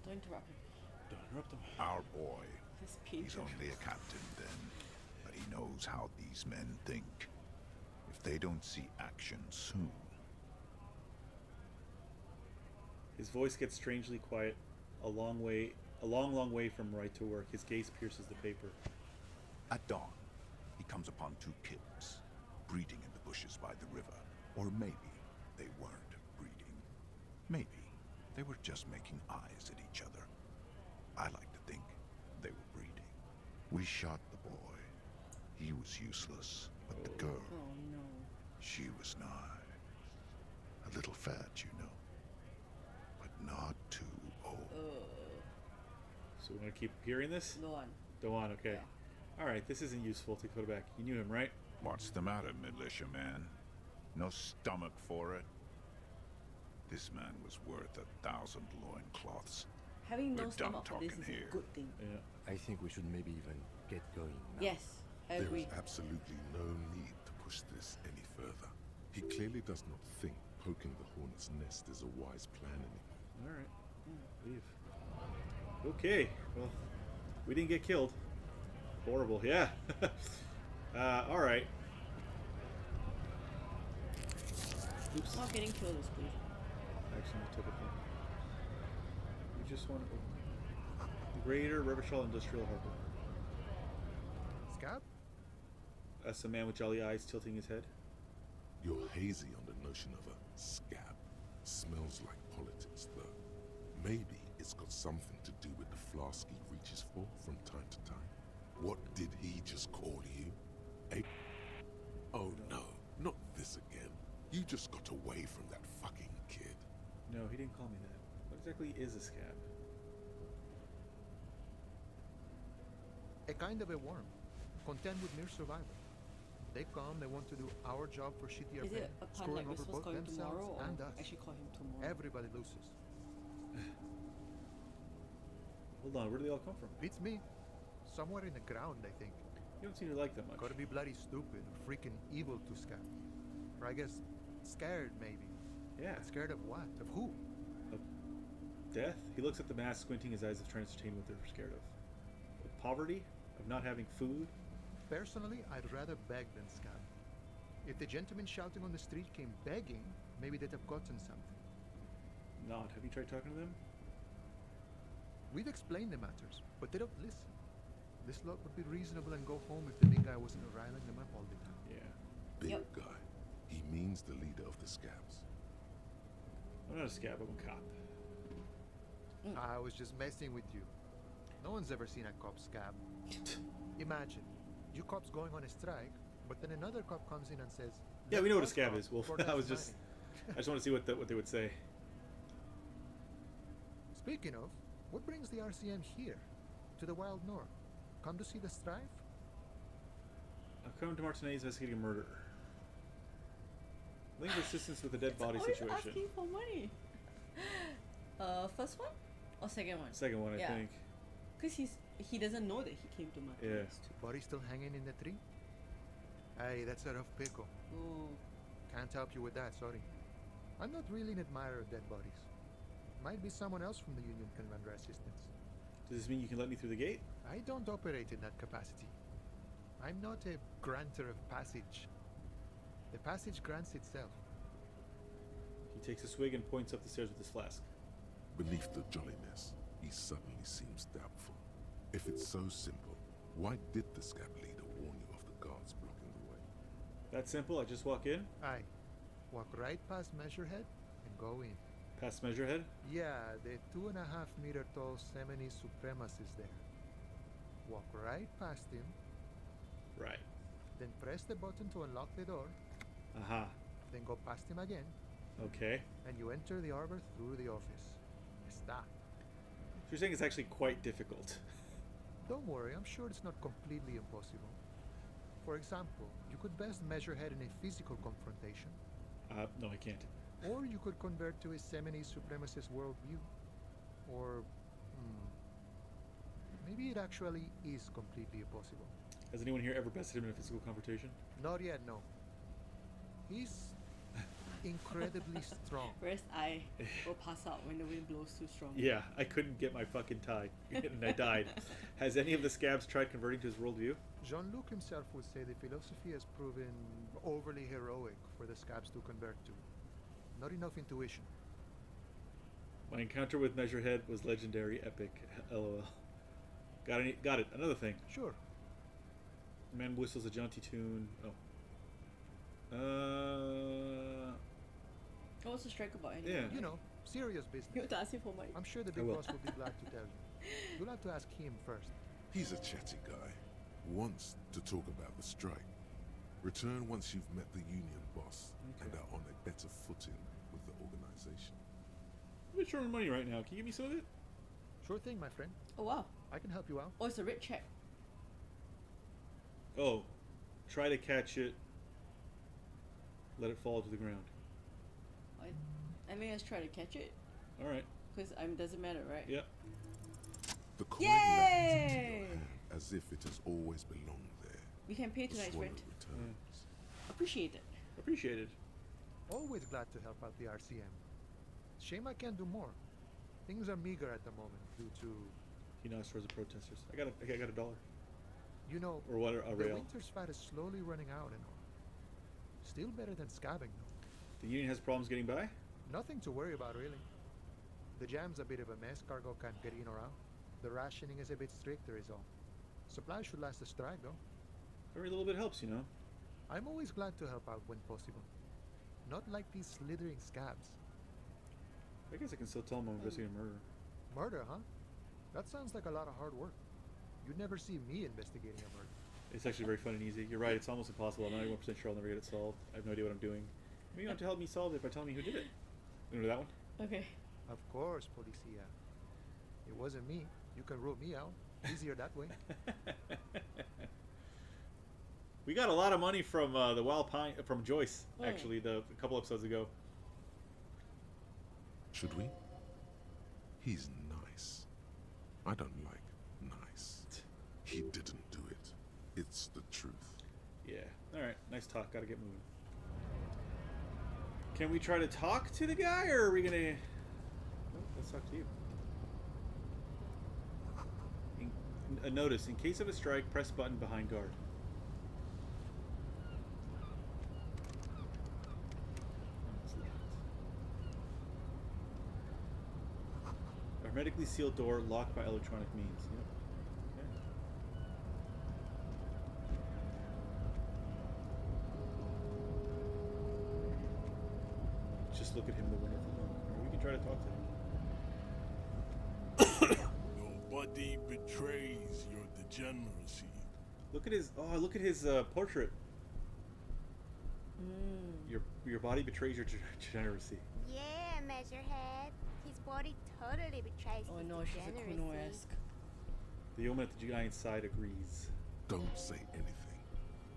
Don't interrupt him. Don't interrupt him. Our boy, This he's painter. only a captain then, but he knows how these men think. If they don't see action soon, His voice gets strangely quiet, a long, long way from right to work. His gaze pierces the paper. at dawn, he comes upon two kids, breeding in the bushes by the river. Or maybe they weren't breeding. Maybe they were just making eyes at each other. I like to think they were breeding. We shot the boy. He was useless, but the girl, Oh no. she was nigh. A little fat, you know, but not too old. So we're gonna keep hearing this? No one. Go on, okay. Yeah. Alright, this isn't useful to go back. You knew him, right? What's the matter, militiaman? No stomach for it? This man was worth 1,000 loincloths. Having no We're done stomach for this talking is here. a good thing. Yeah. I think we should maybe even get going now. Yes, I There agree. is absolutely no need to push this any further. He clearly does not think poking the hornet's nest is a wise plan anymore. Alright. Leave. Okay. Well, we didn't get killed. Horrible. Yeah. Alright. Oops. Not getting killed is good. Actually, I took it from. We just want to. Greater Revachol Industrial Harbor. Scab? That's a man with jolly eyes tilting his head. You're hazy on the notion of a scab. Smells like politics, though. Maybe it's got something to do with the flask he reaches for from time to time. What did he just call you? Oh no, not this again. You just got away from that fucking kid. No, he didn't call me that. What exactly is a scab? A kind of a worm, content with mere survival. They come, they want to do our job for shittier Is pay, it a pun screwing like we're over supposed to both call him themselves tomorrow, or and us. I should call him tomorrow? Everybody loses. Hold on, where do they all come from? Beats me. Somewhere in the ground, I think. You don't seem to like them much. Gotta be bloody stupid or freaking evil to Scab. Or I guess scared, maybe. Yeah. But scared of what? Of who? Death? He looks at the mask, squinting his eyes, as trying to ascertain what they're scared of. Of poverty? Of not having food? Personally, I'd rather beg than scab. If the gentleman shouting on the street came begging, maybe they'd have gotten something. Not. Have you tried talking to them? We've explained the matters, but they don't listen. This lot would be reasonable and go home if the big guy wasn't riling them up all the time. Yeah. Big Yep. guy. He means the leader of the scabs. I'm not a scab, I'm a cop. I was just messing with you. No one's ever seen a cop scab. Imagine, you cops going on a strike, but then another cop comes in and says, Yeah, "Let we know what a us scab cop is. Well, for I that was just... money." I just want to see what they would say. Speaking of, what brings the RCM here? To the wild north? Come to see the strife? I've come to Martinez investigating a murder. Link assistance with the dead body Always situation. asking for money. First one or second one? Second one, I Yeah. think. Because he doesn't know that he came to Martinez too. Body still hanging in the tree? Hey, that's a rough pickle. Oh, Can't help you with that, sorry. I'm not really an admirer of dead bodies. Might be someone else from the Union can render assistance. Does this mean you can let me through the gate? I don't operate in that capacity. I'm not a granter of passage. The passage grants itself. He takes a swig and points up the stairs with his flask. Beneath the jolliness, he suddenly seems doubtful. If it's so simple, why did the scab leader warn you of the guards blocking the way? That simple, I just walk in, Aye. Walk right past Measurehead and go in. past Measurehead. Yeah, the 2.5-meter tall Semini Supremus is there. Walk right past him, Right. then press the button to unlock the door, Aha. then go past him again, Okay. and you enter the arbor through the office. Está. So you're saying it's actually quite difficult. Don't worry, I'm sure it's not completely impossible. For example, you could best Measurehead in a physical confrontation, No, I can't. or you could convert to a Semini Supremacist worldview. Or, maybe it actually is completely impossible. Has anyone here ever bested him in a physical confrontation? Not yet, no. He's incredibly strong. whereas I will pass out when the wind blows too strong. Yeah, I couldn't get my fucking tie, and I died. Has any of the scabs tried converting to his worldview? Jean-Luc himself would say the philosophy has proven overly heroic for the scabs to convert to. Not enough intuition. My encounter with Measurehead was legendary, epic. LOL. Got it. Another thing. Sure. Man whistles a jaunty tune. Oh. What's the strike about anyway? Yeah. You know, serious You business. have to ask him for money. I'm sure the I big will. boss will be glad to tell you. You'll have to ask him first. He's a chatty guy. Wants to talk about the strike. Return once you've met the union boss and are on a better footing with the organization. I'm short on money right now. Can you give me some of it? Sure thing, my friend. Oh wow. I can help you out. Oh, it's a red check. Oh. Try to catch it. Let it fall to the ground. I mean, let's try to catch it. Alright. Because doesn't matter, right? Yep. The coin Yay! lands into your hand as if it has always belonged there. We can pay The tonight's swallow rent. returns. Appreciate it. Appreciated. Always glad to help out the RCM. Shame I can't do more. Things are meager at the moment due to, He nods towards the protesters. I got $1. you know, Or what? A the rail. winter's fat is slowly running out and all. Still better than scabbing though. The union has problems getting by? Nothing to worry about really. The jam's a bit of a mess, cargo can't get in or out. The rationing is a bit stricter is all. Supplies should last the strike though. Every little bit helps, you know. I'm always glad to help out when possible. Not like these slithering scabs. I guess I can still tell him I'm investigating a murder. Murder, huh? That sounds like a lot of hard work. You'd never see me investigating a murder. It's actually very fun and easy. You're right, it's almost impossible. I'm 91% sure I'll never get it solved. I have no idea what I'm doing. Maybe you don't have to help me solve it by telling me who did it. You know that one? Okay. Of course, Policia. It wasn't me. You can rule me out. Easier that way. We got a lot of money from the Wild Pine from Joyce, Oh. actually, a couple episodes ago. Should we? He's nice. I don't like nice. He didn't do it. It's the truth. Yeah. Alright, nice talk. Gotta get moving. Can we try to talk to the guy, or are we gonna... Oh, let's talk to you. A notice. In case of a strike, press button behind guard. Hermetically sealed door locked by electronic means. Yep. Okay. Just look at him, the wonderful one. Or we can try to talk to him. Nobody betrays your degeneracy. Look at his portrait. Your body betrays your degeneracy. Yeah, Measurehead. His body totally betrays Oh his no, she's a degeneracy. Kuno-esque. The yeoman at the giant side agrees. Don't say anything.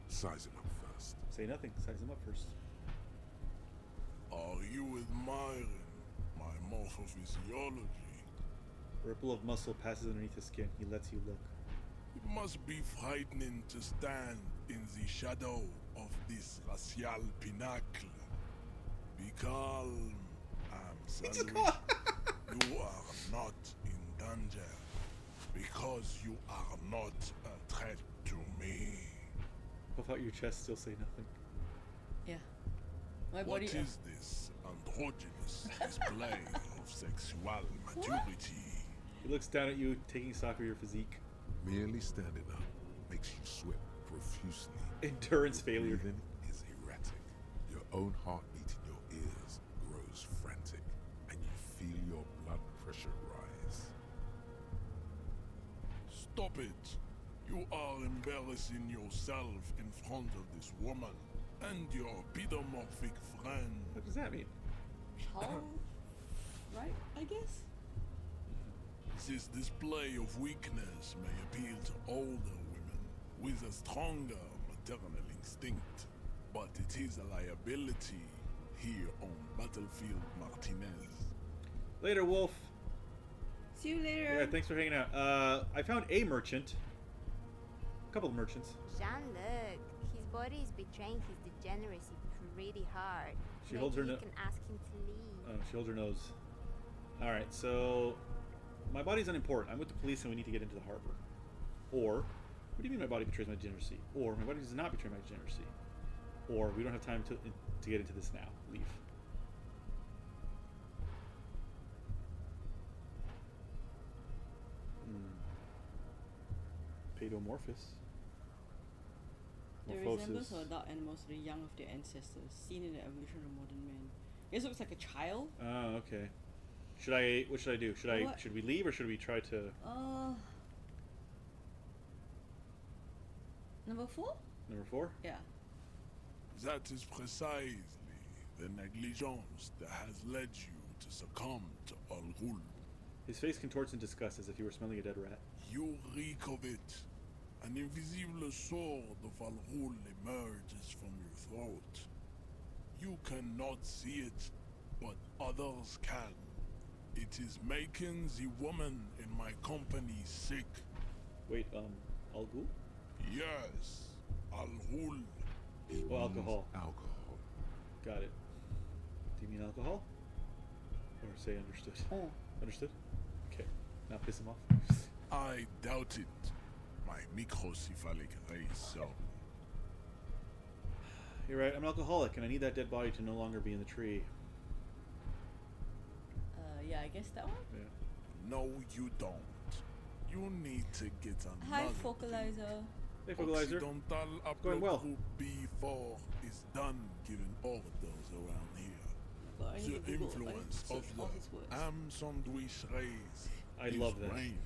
Size him up first. Say nothing. Size him up first. Are you admiring my morphophysiology? A ripple of muscle passes underneath his skin. He lets you look. It must be frightening to stand in the shadow of this racial pinnacle. Be calm, Salary. You are not in danger because you are not a threat to me. Puff out your chest, still say nothing. Yeah. My What body. is this androgynous display of sexual maturity? He looks down at you, taking stock of your physique. Merely standing up makes you sweat profusely. Endurance failure. Breathing is erratic. Your own heartbeat in your ears grows frantic, and you feel your blood pressure rise. Stop it. You are embarrassing yourself in front of this woman and your pedomorphic friend. What does that mean? Child, right? I guess. This display of weakness may appeal to older women with a stronger maternal instinct, but it is a liability here on Battlefield Martinez. Later, Wolf. See you later. Yeah, thanks for hanging out. I found a merchant. A couple of merchants. Jean-Luc, his body is betraying his degeneracy pretty hard. She holds her Maybe no- you can ask him to leave. Oh, she holds her nose. Alright, so... My body's unimportant. I'm with the police and we need to get into the harbor. Or... What do you mean my body betrays my degeneracy? Or my body does not betray my degeneracy. Or we don't have time to get into this now. Leave. Paedomorphous. The Morphosis. resemblance of adult animals to the young of their ancestors, seen in the evolution of modern man. This looks like a child. Oh, okay. What should I do? What? Should we leave or should we try to... Number 4? Number 4? Yeah. That is precisely the negligence that has led you to succumb to Al Ghul. His face contorts in disgust as if he were smelling a dead rat. You reek of it. An invisible sword of Al Ghul emerges from your throat. You cannot see it, but others can. It is making the woman in my company sick. Wait, Al Ghul? Yes, Al Ghul. It Oh, alcohol. means alcohol. Got it. Do you mean alcohol? Or say understood? Oh. Understood? Okay. Now piss him off. I doubt it. My microcephalic race, so. You're right, I'm an alcoholic and I need that dead body to no longer be in the tree. Yeah, I guess that one. Yeah. No, you don't. You need to get another. Hi, Focalizer. Hey, Focalizer. Occidental Going well. Upload Group B4 is done giving orders around here. God, I need The to Google, influence like, of search all his words. the Am Sandwich race I is love that. reign.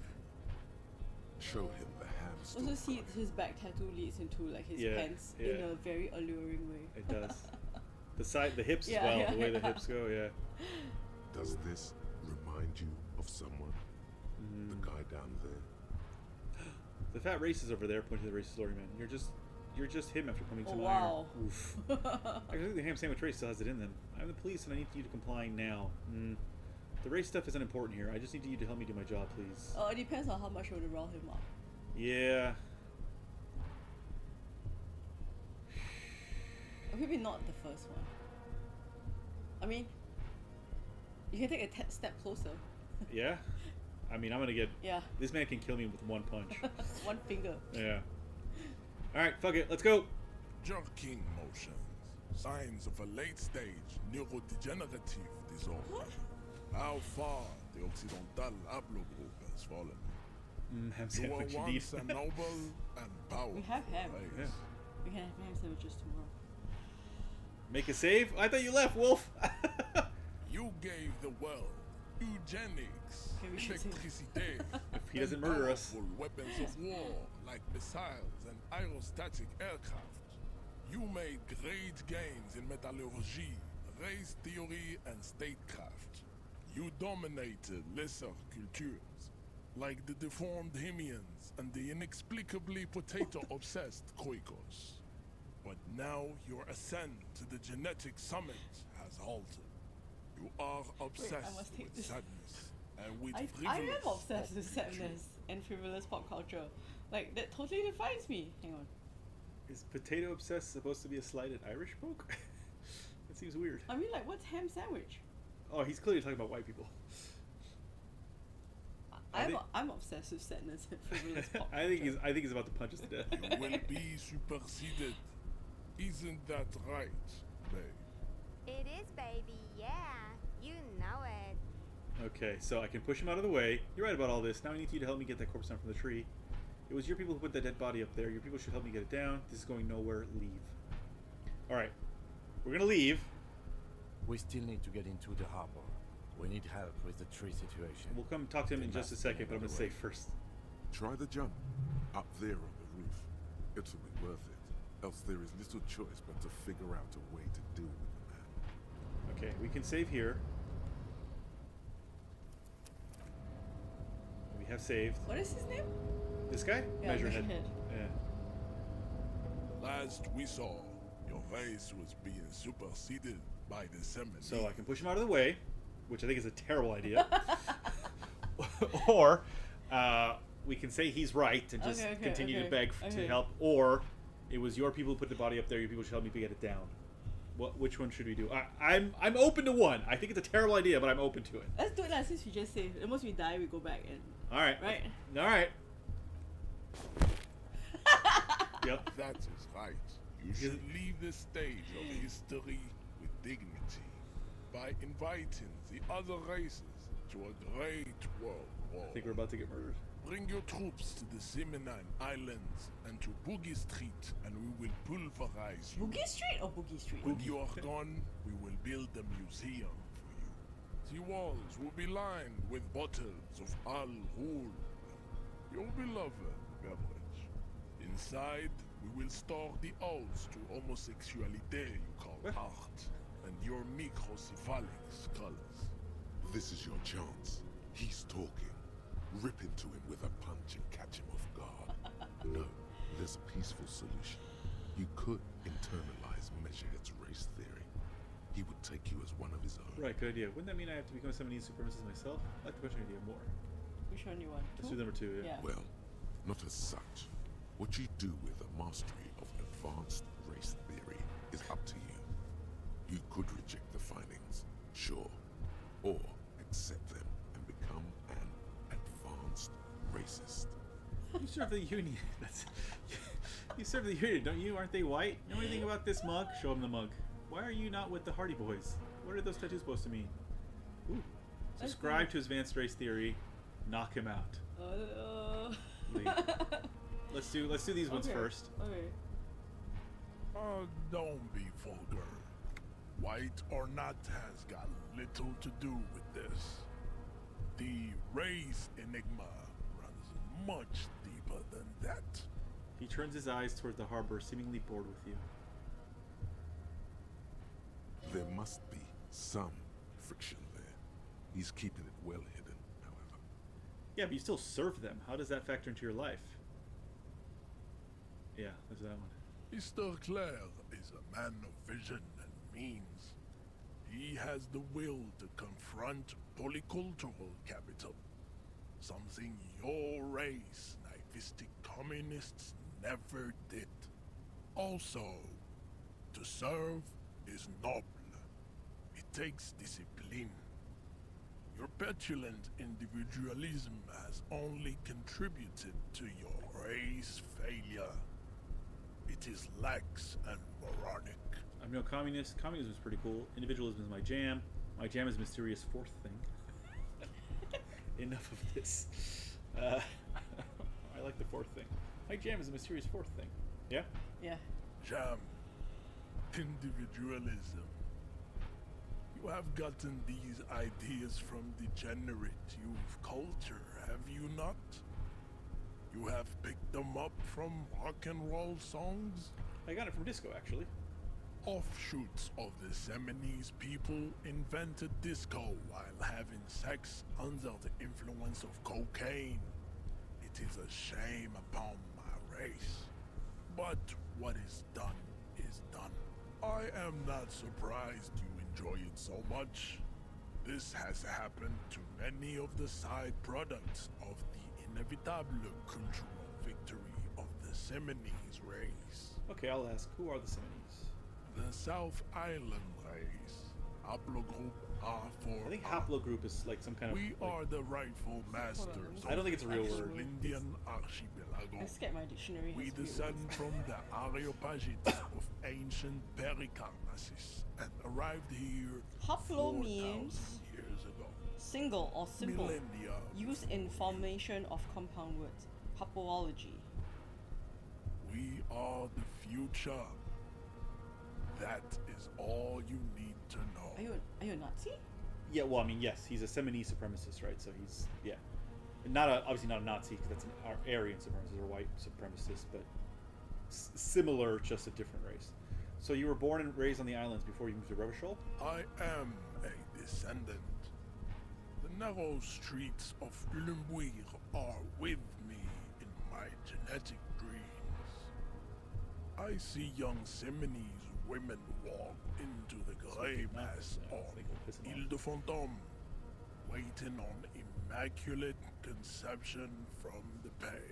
Show him the hamster. Also, see his back tattoo leads into like his Yeah, pants yeah. in a very alluring way. It does. The hips Yeah, as well, yeah, the way the yeah. hips go, yeah. Does this remind you of someone? The guy down there? The fat racist over there, pointing to the racist lorry man. You're just him after coming to Oh, my wow. Oof. I think the ham sandwich race still has it in them. I'm the police and I need you to comply now. The race stuff isn't important here. I just need you to help me do my job, please. Oh, it depends on how much you want to rile him up. Yeah. Or maybe not the first one. I mean, you can take a step closer. Yeah? I mean, I'm gonna get... Yeah. This man can kill me with one punch. One finger. Yeah. Alright, fuck it. Let's go. Jerking motions. Signs of a late stage neurodegenerative disorder. How far the Occidental Haplogroup has fallen. Ham You were sandwich once a indeed. noble and powerful We have ham. race. Yeah. We can have ham sandwiches tomorrow. Make a save? I thought you left, Wolf. You gave the world eugenics, Okay, we should save. electricité, If he doesn't and murder us. powerful weapons of war like missiles and aerostatic aircraft. You made great gains in metallurgy, race theory, and statecraft. You dominated lesser cultures, like the deformed Hemians and the inexplicably potato-obsessed Quakers. But now your ascent to the genetic summit has halted. You are obsessed must take with this. sadness and with I am frivolous obsessed pop with culture. sadness and frivolous pop culture. Like, that totally defines me. Hang on. Is potato obsessed supposed to be a slighted Irish poke? That seems weird. I mean, like, what's ham sandwich? Oh, he's clearly talking about white people. I'm obsessed with sadness and frivolous pop I think culture. he's about to punch us to death. You will be superseded. Isn't that right, babe? It is, baby. Yeah, you know it. Okay, so I can push him out of the way. You're right about all this. Now I need you to help me get that corpse down from the tree. It was your people who put that dead body up there. Your people should help me get it down. This is going nowhere. Leave. Alright. We're gonna leave. We still need to get into the harbor. We need help with the tree situation. We'll come talk to him in There just a must be second, but I'm gonna another say way. first. Try the jump. Up there on the roof. It'll be worth it. Else there is little choice but to figure out a way to deal with the man. Okay, we can save here. We have saved. What is his name? This guy? Yeah, Measurehead. Measurehead. Yeah. Last we saw, your race was being superseded by the Seminoles. So I can push him out of the way, which I think is a terrible idea. Or we can say he's right and just Okay, okay, continue okay, to beg to okay. help. Or it was your people who put the body up there. Your people should help me get it down. Which one should we do? I'm open to one. I think it's a terrible idea, but I'm open to it. Let's do it like since we just saved. The most we die, we go back and. All right. Right. All right. Yep. That is right. You should leave the stage of history with dignity by inviting the other races to a great world war. I think we're about to get murdered. Bring your troops to the Seminine Islands and to Boogie Street, and we will pulverize you. Boogie Street or Boogie Street? When you are gone, we will build a museum for you. The walls will be lined with bottles of Al Ghul, your beloved beverage. Inside, we will store the odes to homosexuality you call art, and your microcephalic scholars. This is your chance. He's talking. Rip into him with a punch and catch him off guard. No, there's a peaceful solution. You could internalize Measurehead's race theory. He would take you as one of his own. Right, good idea. Wouldn't that mean I have to become some of these supremacists myself? I like the question idea more. Which one do you want? Let's Two? do number 2. Yeah. Well, not as such. What you do with a mastery of advanced race theory is up to you. You could reject the findings, sure, or accept them and become an advanced racist. You serve the Union. You serve the Union, don't you? Aren't they white? Know anything about this mug? Show him the mug. Why are you not with the Hardie Boys? What are those tattoos supposed to mean? Ooh. Subscribe to advanced race theory. Knock him out. Leave. Let's do these ones Okay, first. Okay. Don't be vulgar. White or not has got little to do with this. The race enigma runs much deeper than that. He turns his eyes towards the harbor, seemingly bored with you. There must be some friction there. He's keeping it well hidden, however. Yeah, but you still serve them. How does that factor into your life? Yeah, there's that one. Mr. Clare is a man of vision and means. He has the will to confront polycultural capital. Something your race, naivistic communists, never did. Also, to serve is noble. It takes discipline. Your petulant individualism has only contributed to your race failure. It is lax and moronic. I'm no communist. Communism is pretty cool. Individualism is my jam. My jam is mysterious fourth thing. enough of this. I like the fourth thing. High jam is a mysterious fourth thing. Yeah? Yeah. Jam. Individualism. You have gotten these ideas from degenerate youth culture, have you not? You have picked them up from rock and roll songs? I got it from disco, actually. Offshoots of the Seminoles people invented disco while having sex under the influence of cocaine. It is a shame upon my race. But what is done is done. I am not surprised you enjoy it so much. This has happened to many of the side products of the inevitable cultural victory of the Seminoles race. Okay, I'll ask, who are the Seminoles? The South Island race. Haplogroup R4. I think haplogroup is like some kind of... We are the rightful masters. I don't think it's a real word. Indian I archipelago. scared my dictionary. We has weird descend words. from the Areopagites of ancient Pericarnassus and arrived here Haplo 4,000 means years ago. single or simple. Millennia. Used in formation of compound words. Haploology. We are the future. That is all you need to know. Are you a Nazi? Yeah, well, I mean, yes, he's a Seminole supremacist, right? So he's, yeah. Not a, obviously not a Nazi, because that's an Aryan supremacist or white supremacist, but similar, just a different race. So you were born and raised on the islands before you moved to Revachol? I am a descendant. The narrow streets of Lumbuir are with me in my genetic dreams. I see young Seminoles women walk into the grey mass of Ile de Fantôme, waiting on immaculate conception from the Bay.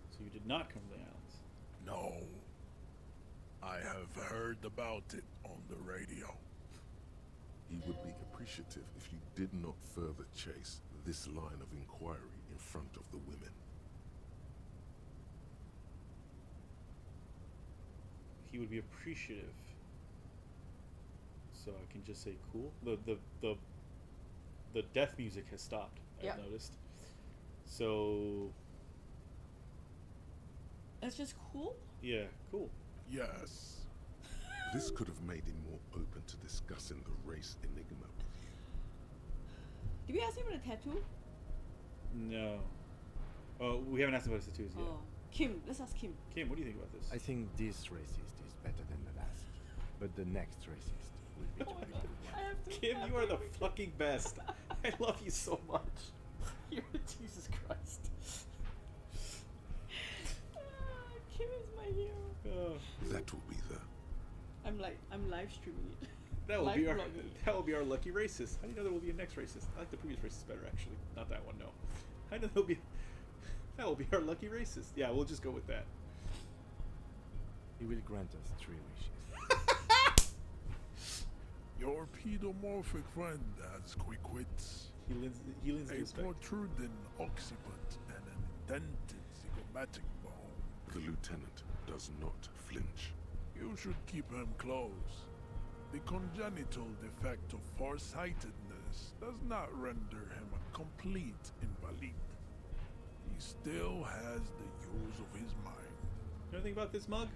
So you did not come to the islands? No. I have heard about it on the radio. He would be appreciative if you did not further chase this line of inquiry in front of the women. He would be appreciative. So I can just say cool. The death music has stopped, Yep. I've noticed. So That's just cool. yeah, cool. Yes. This could have made him more open to discussing the race enigma. Did we ask him about the tattoo? No. Oh, we haven't asked him about his tattoos yet. Oh. Kim, let's ask Kim. Kim, what do you think about this? I think this racist is better than the last, but the next racist will be Joyce. I have to. Kim, you are the fucking best. I love you so much. You're Jesus Christ. Kim is my hero. That will be the... I'm live streaming it. That will Live be our vlogging. that will be our lucky racist. How do you know there will be a next racist? I like the previous racist better, actually. Not that one, no. I know that will be our lucky racist. Yeah, we'll just go with that. He will grant us 3 wishes. Your pedomorphic friend has quick wits. He leans A into respect. protruding occiput and an indented zygomatic bone. The lieutenant does not flinch. You should keep him close. The congenital defect of farsightedness does not render him a complete invalid. He still has the use of his mind. You know anything about this mug?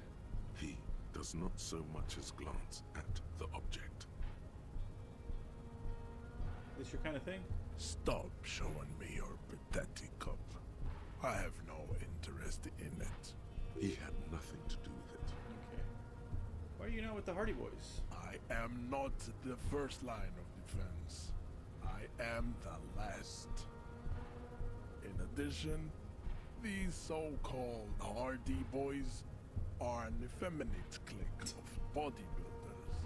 He does not so much as glance at the object. This your kind of thing? Stop showing me your pathetic cup. I have no interest in it. He had nothing to do with it. Okay. Why are you not with the Hardie Boys? I am not the first line of defense. I am the last. In addition, these so-called Hardie Boys are an effeminate clique of bodybuilders.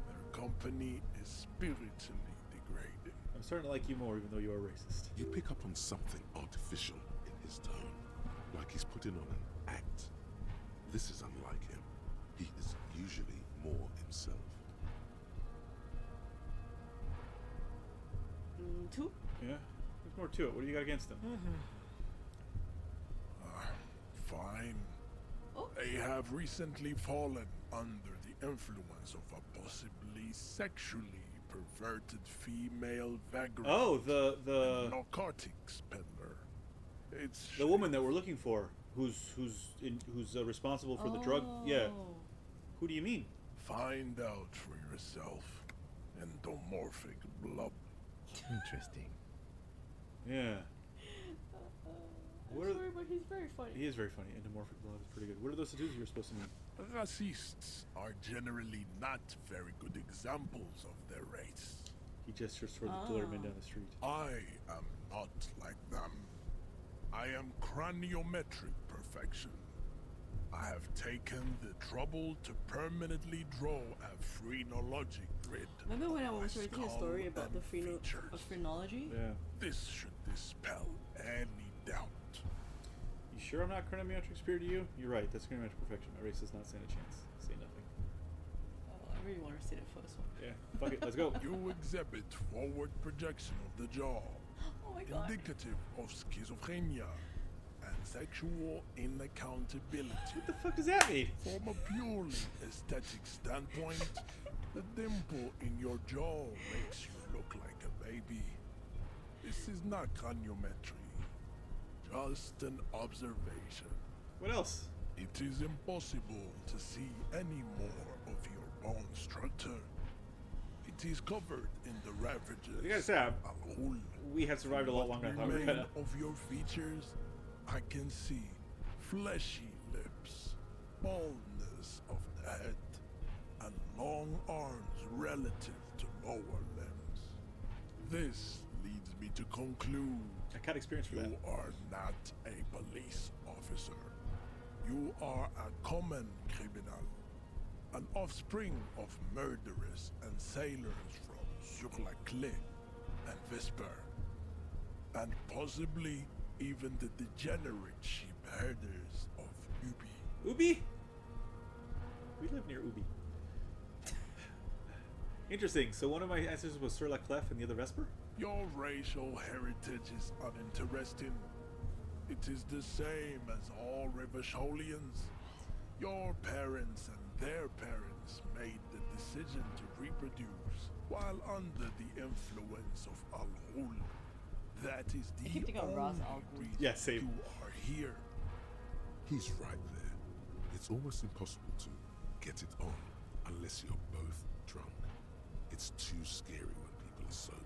Their company is spiritually degrading. I'm starting to like you more, even though you are racist. You pick up on something artificial in his tone, like he's putting on an act. This is unlike him. He is usually more himself. 2. Yeah. There's more to it. What do you got against him? Fine. Oh. They have recently fallen under the influence of a possibly sexually perverted female vagrant. Oh, the narcotics peddler. It's the woman that we're looking for, who's responsible for the drug. Yeah. Who do you mean? Find out for yourself. Endomorphic blob. Interesting. Yeah. I'm sorry, but he's very funny. He is very funny. Endomorphic blob is pretty good. What are those tattoos you're supposed to mean? Racists are generally not very good examples of their race. He gestures toward the doorman down the street. I am not like them. I am craniometric perfection. I have taken the trouble to permanently draw a phrenologic grid. Remember when I was writing a story about the phrenology? Yeah. This should dispel any doubt. You sure I'm not chronometric superior to you? You're right. That's chronometric perfection. My race does not stand a chance. Say nothing. Oh, I really want to see the first one. Yeah. Fuck it. Let's go. You exhibit forward projection of the jaw. Oh my god. Indicative of schizophrenia and sexual inaccountability. What the fuck does that mean? From a purely aesthetic standpoint, the dimple in your jaw makes you look like a baby. This is not craniometry, just an observation. What else? It is impossible to see any more of your bone structure. It is covered in the ravages. You gotta say, we have survived a lot longer than I thought we were gonna. Of your features, I can see fleshy lips, baldness of the head, and long arms relative to lower limbs. This leads me to conclude I got experience for that. you are not a police officer. You are a common criminal, an offspring of murderers and sailors from Sur la Clé and Vesper, and possibly even the degenerate sheep herders of Ubi. Ubi? We live near Ubi. Interesting. So one of my ancestors was Sur la Clef and the other Vesper? Your racial heritage is uninteresting. It is the same as all Revacholians. Your parents and their parents made the decision to reproduce while under the influence of Al-Ghul. That is I the keep thinking of only Ras Al Ghul. reason Yeah, same. you are here. He's right there. It's almost impossible to get it on unless you're both drunk. It's too scary when people are sober.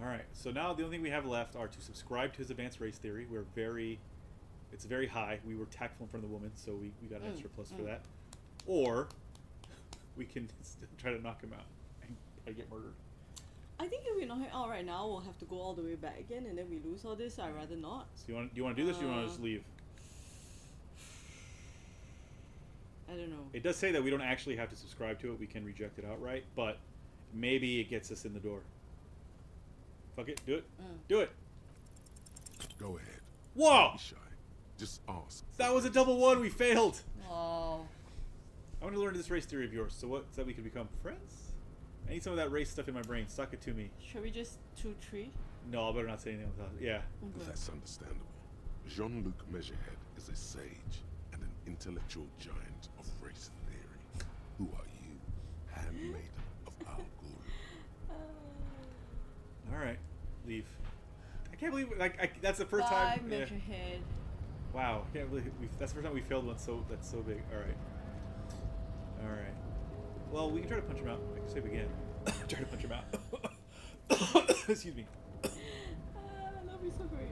Alright, so now the only thing we have left are to subscribe to his advanced race theory. It's very high. We were tactful in front of the woman, so we got an extra plus for that. Or we can try to knock him out and probably get murdered. I think if we knock him out right now, we'll have to go all the way back again, and then we lose all this. I'd rather not. So do you want to do this, or do you want to just leave? I don't know. It does say that we don't actually have to subscribe to it. We can reject it outright, but maybe it gets us in the door. Fuck it. Do it. Do it. Go ahead. Whoa! Don't be shy. Just ask. That was a double one. We failed. Oh. I want to learn this race theory of yours. So what? So that we can become friends? I need some of that race stuff in my brain. Suck it to me. Should we just 2-3? No, I better not say anything else. Yeah. Okay. That's understandable. Jean-Luc Measurehead is a sage and an intellectual giant of race theory. Who are you? Handmaiden of Al Ghul. All right. Leave. I can't believe that's the first Bye, time. Measurehead. Wow. I can't believe that's the first time we failed one. That's so big. All right. All right. Well, we can try to punch him out. I can save again. Try to punch him out. Excuse me. That'd be so great.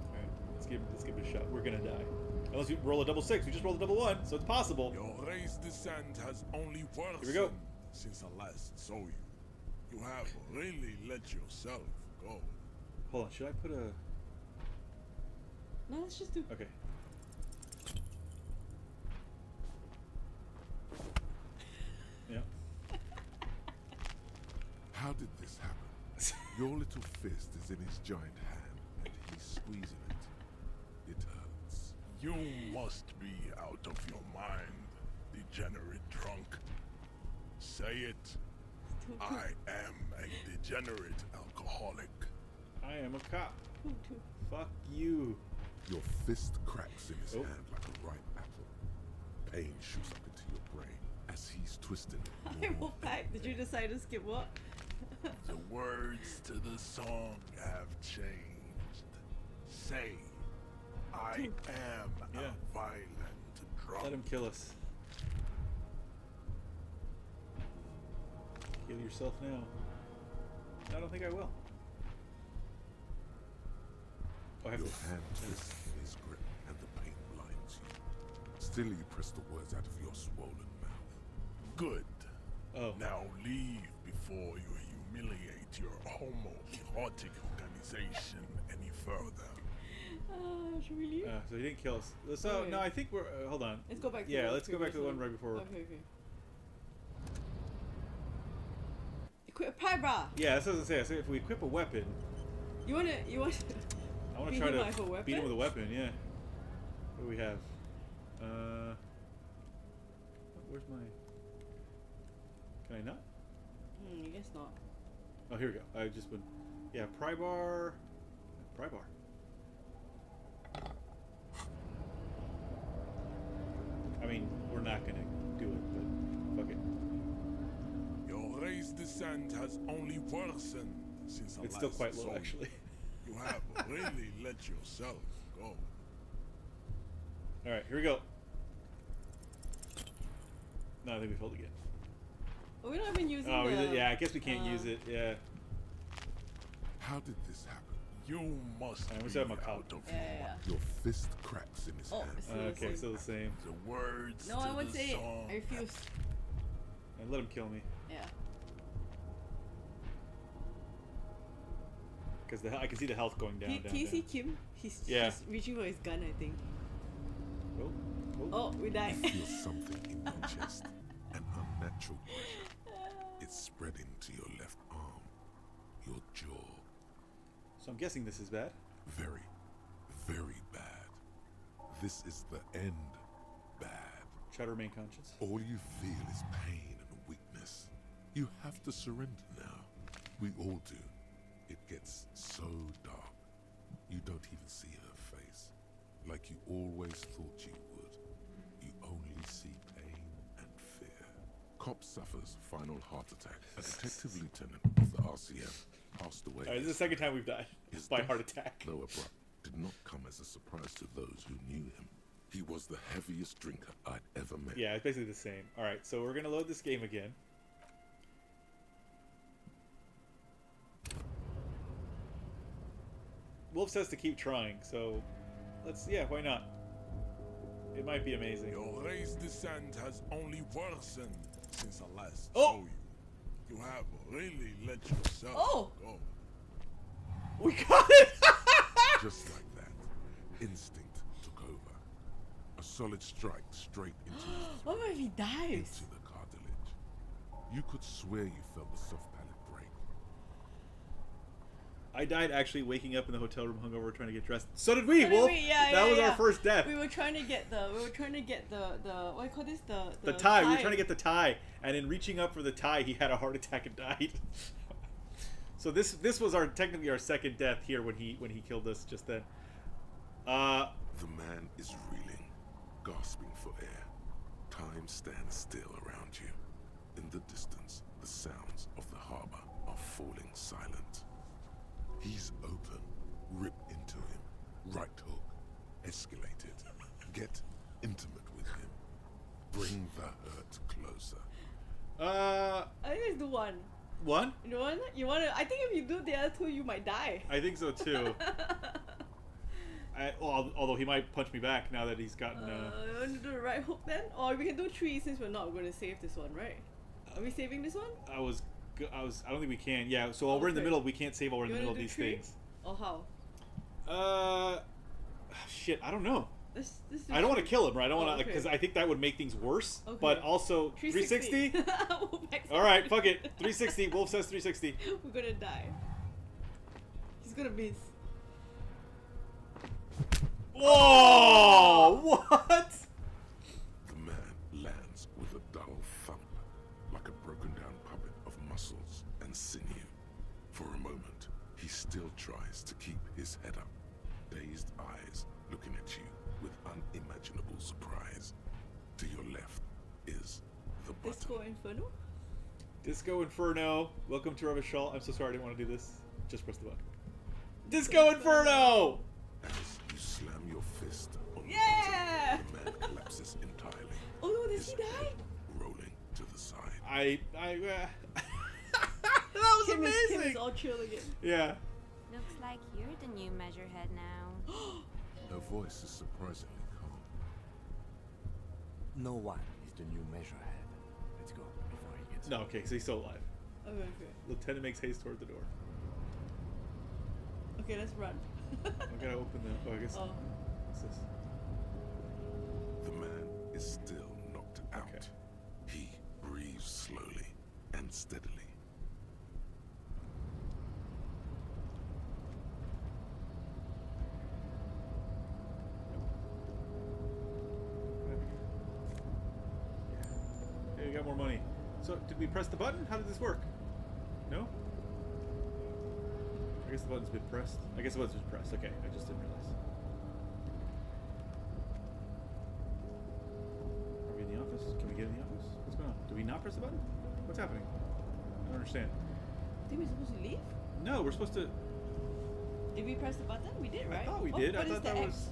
All right. Let's give it a shot. We're gonna die. Unless we roll a double 6. We just rolled a double 1, so it's possible. Your race descent has only worsened Here we go. since I last saw you. You have really let yourself go. Hold on. Should I put a? No, let's just do. Okay. Yeah. How did this happen? Your little fist is in his giant hand, and he's squeezing it. It hurts. You must be out of your mind, degenerate drunk. Say it. I am a degenerate alcoholic. I am a cop. Fuck you. Your fist cracks in his Oh. hand like a ripe apple. Pain shoots up into your brain. as he's twisting it. Hey, more and Wolfpack, did you decide to skip what? The words to the song have changed. Say, I am Yeah. a violent drunk. Let him kill us. Kill yourself now. I don't think I will. Oh, I have Your to. hand twists in his grip and the pain blinds you. Still you press the words out of your swollen mouth. Good. Oh. Now leave before you humiliate your homoerotic organization any further. Should we leave? So he didn't kill us. So Okay. no, I think we're. Hold on. Let's go back to Yeah, the let's go back to the previous one right before. Okay. Equip pie bra. Yeah, that's what I was gonna say. I said if we equip a weapon, You wanna I want to beat try him to with a weapon? beat him with a weapon. Yeah. What do we have? Where's my? Can I not? I guess not. Oh, here we go. I just went. Yeah, pry bar. Pry bar. I mean, we're not gonna do it, but fuck it. Your race descent has only worsened since I It's still last quite saw low, you. actually. You have really let yourself go. All right, here we go. No, I think we failed again. Oh, we're not even using Oh, the... yeah. I guess we can't use it. Yeah. How did this happen? You must I almost be had my out cock. of Yeah. Your fist cracks in his Oh, hand. it's still the Okay, same. still the same. the words No, to I would the say song. I refuse. And let him kill me, Yeah. because I can see the health going down. Can you see Kim? He's Yeah. reaching for his gun, I think. Oh, oh. Oh, we died. You feel something in your chest, an unnatural pressure. It's spreading to your left arm, your jaw. So I'm guessing this is bad. Very, very bad. This is the end. Bad. Try to remain conscious. All you feel is pain and weakness. You have to surrender now. We all do. It gets so dark. You don't even see her face. Like you always thought you would. You only see pain and fear. Cop suffers final heart attack. A detective lieutenant of the RCM passed away. All right, this is the second time we've died His by death, heart attack. though abrupt, did not come as a surprise to those who knew him. He was the heaviest drinker I'd ever met. Yeah, it's basically the same. All right, so we're gonna load this game again. Wolf says to keep trying, so yeah, why not? It might be amazing. Your race descent has only worsened since I last Oh! saw you. You have really let yourself go. We got it! Just like that, instinct took over. A solid strike straight into his What if he dies? into the cartilage. You could swear you felt the soft palate break. I died actually waking up in the hotel room hungover trying to get dressed. So did we, So did Wolf! we, yeah, that yeah, was yeah. our first death. We were trying to get the what do you call this? The tie. We were trying to get the tie, and in reaching up for the tie, he had a heart attack and died. So this was technically our second death here when he killed us just then. The man is reeling, gasping for air. Time stands still around you. In the distance, the sounds of the harbor are falling silent. He's open. Rip into him. Right hook. Escalate it. Get intimate with him. Bring the hurt closer. I think let's do one. One? You know what? You wanna? I think if you do the other two, you might die. I think so too. Although he might punch me back now that he's gotten. You want to do the right hook then, or we can do three since we're not going to save this one, right? Are we saving this one? I don't think we can. Yeah. So while we're in the Okay. middle, we can't save while we're in You the middle wanna of do these three? things. Or how? Shit. I don't know. Let's do I don't want to three. kill him, right? I don't Oh, want to, okay. because I think that would make things worse. Okay. But also 360. All right, fuck it. 360. Wolf says 360. We're gonna die. He's gonna miss. Whoa! What? The man lands with a dull thump, like a broken down puppet of muscles and sinew. For a moment, he still tries to keep his head up, dazed eyes looking at you with unimaginable surprise. To your left is the button. Disco Inferno? Disco Inferno. Welcome to Revachol. I'm so sorry I didn't want to do this. Just press the button. Disco Inferno! As you slam your fist on Yeah! the button, the man collapses entirely. Oh no, does his he die? head rolling to the side. That was Kim amazing! is all chill again. Yeah. Looks like you're the new measurehead now. Her voice is surprisingly calm. No one is the new measurehead. Let's go before he gets. No, okay, so he's still alive. Okay, okay. Lieutenant makes haste toward the door. Okay, let's run. I gotta open the. Oh, I guess. Oh. What's this? The man is still knocked out. Okay. He breathes slowly and steadily. Hey, we got more money. So, did we press the button? How did this work? No? I guess the button's been pressed. I guess the button's been pressed. Okay, I just didn't realize. Are we in the office? Can we get in the office? What's going on? Did we not press the button? What's happening? I don't understand. I think we're supposed to leave? No, we're supposed to... Did we press the button? We did, right? I thought we did. I What is thought the that X?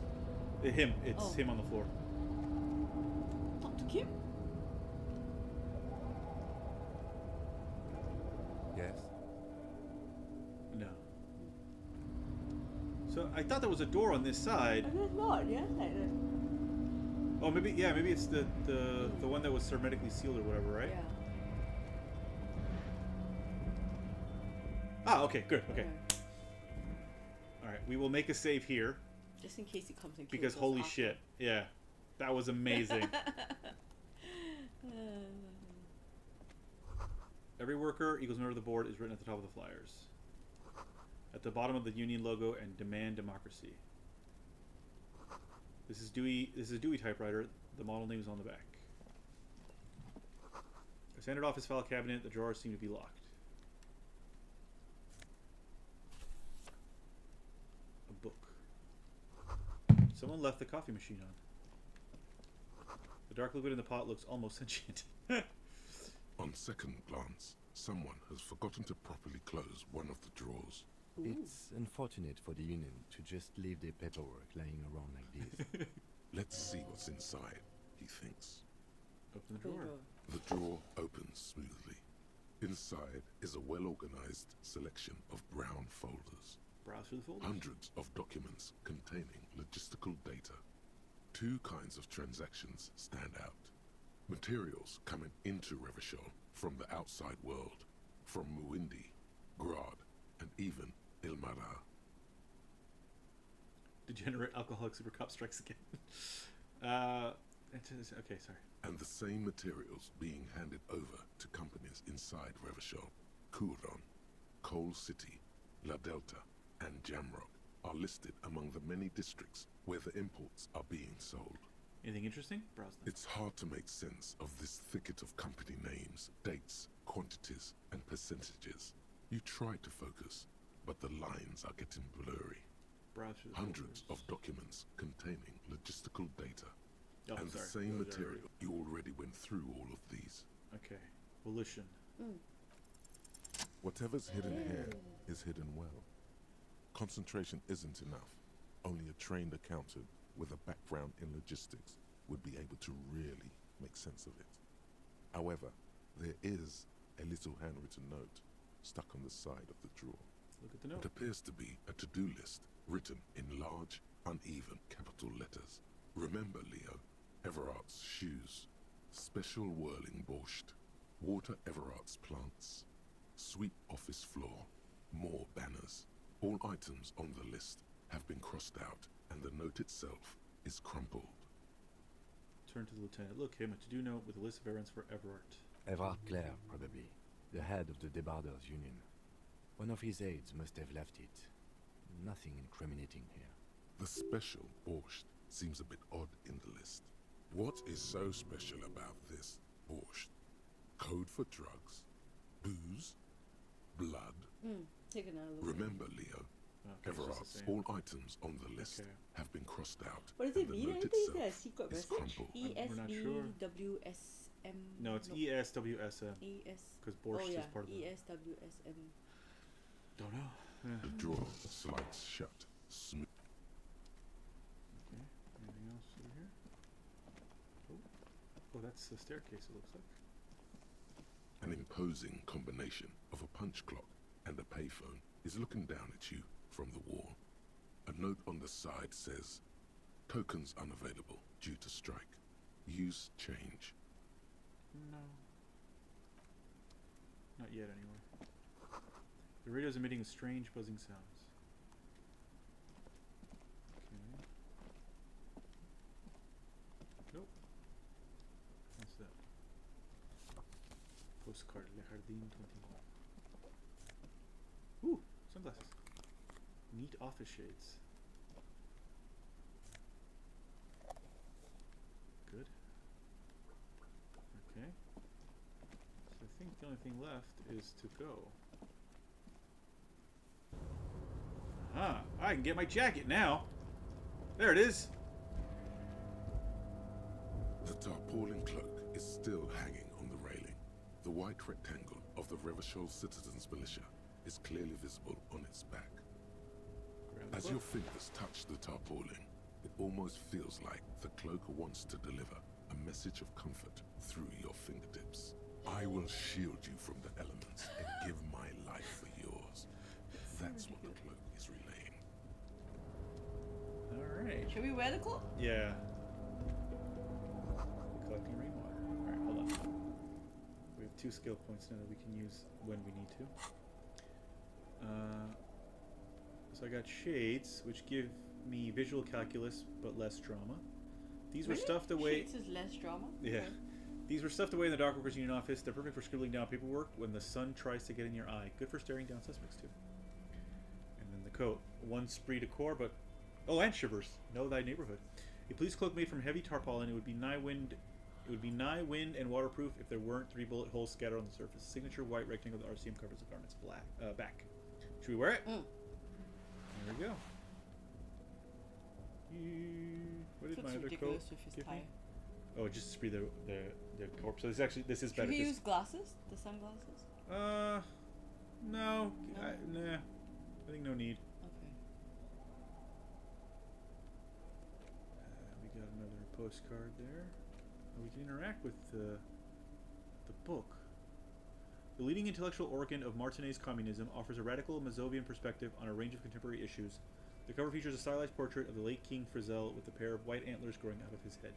was... Him. It's Oh. him on the floor. Talk to Kim? Yes. No. So, I thought there was a door on this side. I guess not, yeah? Like that. Oh, maybe, yeah, maybe it's the one that was hermetically sealed or whatever, right? Yeah. Ah, okay, good, okay. Alright, we will make a save here. Just in case he comes and kills Because us holy after. shit, yeah. That was amazing. Every worker equals member of the board is written at the top of the flyers. At the bottom of the union logo and demand democracy. This is Dewey typewriter. The model name is on the back. A standard office file cabinet. The drawers seem to be locked. A book. Someone left the coffee machine on. The dark liquid in the pot looks almost sentient. On second glance, someone has forgotten to properly close one of the drawers. It's unfortunate for the Union to just leave their paperwork lying around like this. Let's see what's inside, he thinks. Open the drawer. The drawer opens smoothly. Inside is a well-organized selection of brown folders. Browse through the folders. Hundreds of documents containing logistical data. Two kinds of transactions stand out. Materials coming into Revachol from the outside world, from Muindi, Grad, and even Ilmara. Degenerate alcoholic super cop strikes again. Okay, sorry. And the same materials being handed over to companies inside Revachol. Kuron, Coal City, La Delta, and Jamrock are listed among the many districts where the imports are being sold. Anything interesting? Browse them. It's hard to make sense of this thicket of company names, dates, quantities, and percentages. You try to focus, but the lines are getting blurry. Browse through the Hundreds folders. of documents containing logistical data. Oh, and the sorry. same Those are- material. You already went through all of these. Okay. Volition. Whatever's hidden here is hidden well. Concentration isn't enough. Only a trained accountant with a background in logistics would be able to really make sense of it. However, there is a little handwritten note stuck on the side of the drawer. Look at the It note. appears to be a to-do list written in large, uneven capital letters. Remember, Leo, Everart's shoes, special whirling borscht, water Everart's plants, sweep office floor, more banners. All items on the list have been crossed out, and the note itself is crumpled. Turn to the lieutenant. Look, him, a to-do note with a list of errands for Everard. Everard Clare, probably. The head of the Debarders Union. One of his aides must have left it. Nothing incriminating here. The special borscht seems a bit odd in the list. What is so special about this borscht? Code for drugs? Booze? Blood? Take another look. Remember, Leo, Okay, it's just the Everard's same. all items on the list Okay. have been crossed out. What does and it the mean? note Anything? Is there a itself secret is message? crumpled. We're not sure. ESBWSS. No, it's ESWSM. Because Borscht is part of it. ESWSM. Don't know. The drawer slides shut. Smooth. Okay. Anything else over here? Oh, that's the staircase, it looks like. An imposing combination of a punch clock and a payphone is looking down at you from the wall. A note on the side says, "Tokens unavailable due to strike. Use change." No. Not yet, anyway. The radio is emitting strange buzzing sounds. Okay. Nope. What's that? Postcard, Le Jardin 21. Ooh, sunglasses. Neat office shades. Good. Okay. So I think the only thing left is to go. Aha! I can get my jacket now! There it is! The tarpaulin cloak is still hanging on the railing. The white rectangle of the Revachol Citizens Militia is clearly visible on its back. As your fingers touch the tarpaulin, it almost feels like the cloak wants to deliver a message of comfort through your fingertips. I will shield you from the elements and give my life for yours. That's what the cloak is relaying. Alright. Should we wear the cloak? Yeah. Collecting rainwater. Alright, hold on. We have 2 skill points now that we can use when we need to. So I got shades, which give me visual calculus, but less drama. These were stuffed away. Shades is less drama? Yeah. Okay. These were stuffed away in the Dock Workers Union office. They're perfect for scribbling down paperwork when the sun tries to get in your eye. Good for staring down suspects, too. And then the coat. 1 esprit de corps, but... Oh, and shivers. Know thy neighborhood. A police cloak made from heavy tarpaulin. It would be nigh wind and waterproof if there weren't 3 bullet holes scattered on the surface. Signature white rectangle of the RCM covers the garment's back. Should we wear it? Mm. There we go. What did my other coat give me? Oh, just spray the corpse. So this is better. Should we use glasses? The sunglasses? No. No? Nah. I think no need. Okay. We got another postcard there. We can interact with the book. The leading intellectual organ of Martinez communism offers a radical Mazovian perspective on a range of contemporary issues. The cover features a stylized portrait of the late King Frizzell with a pair of white antlers growing out of his head.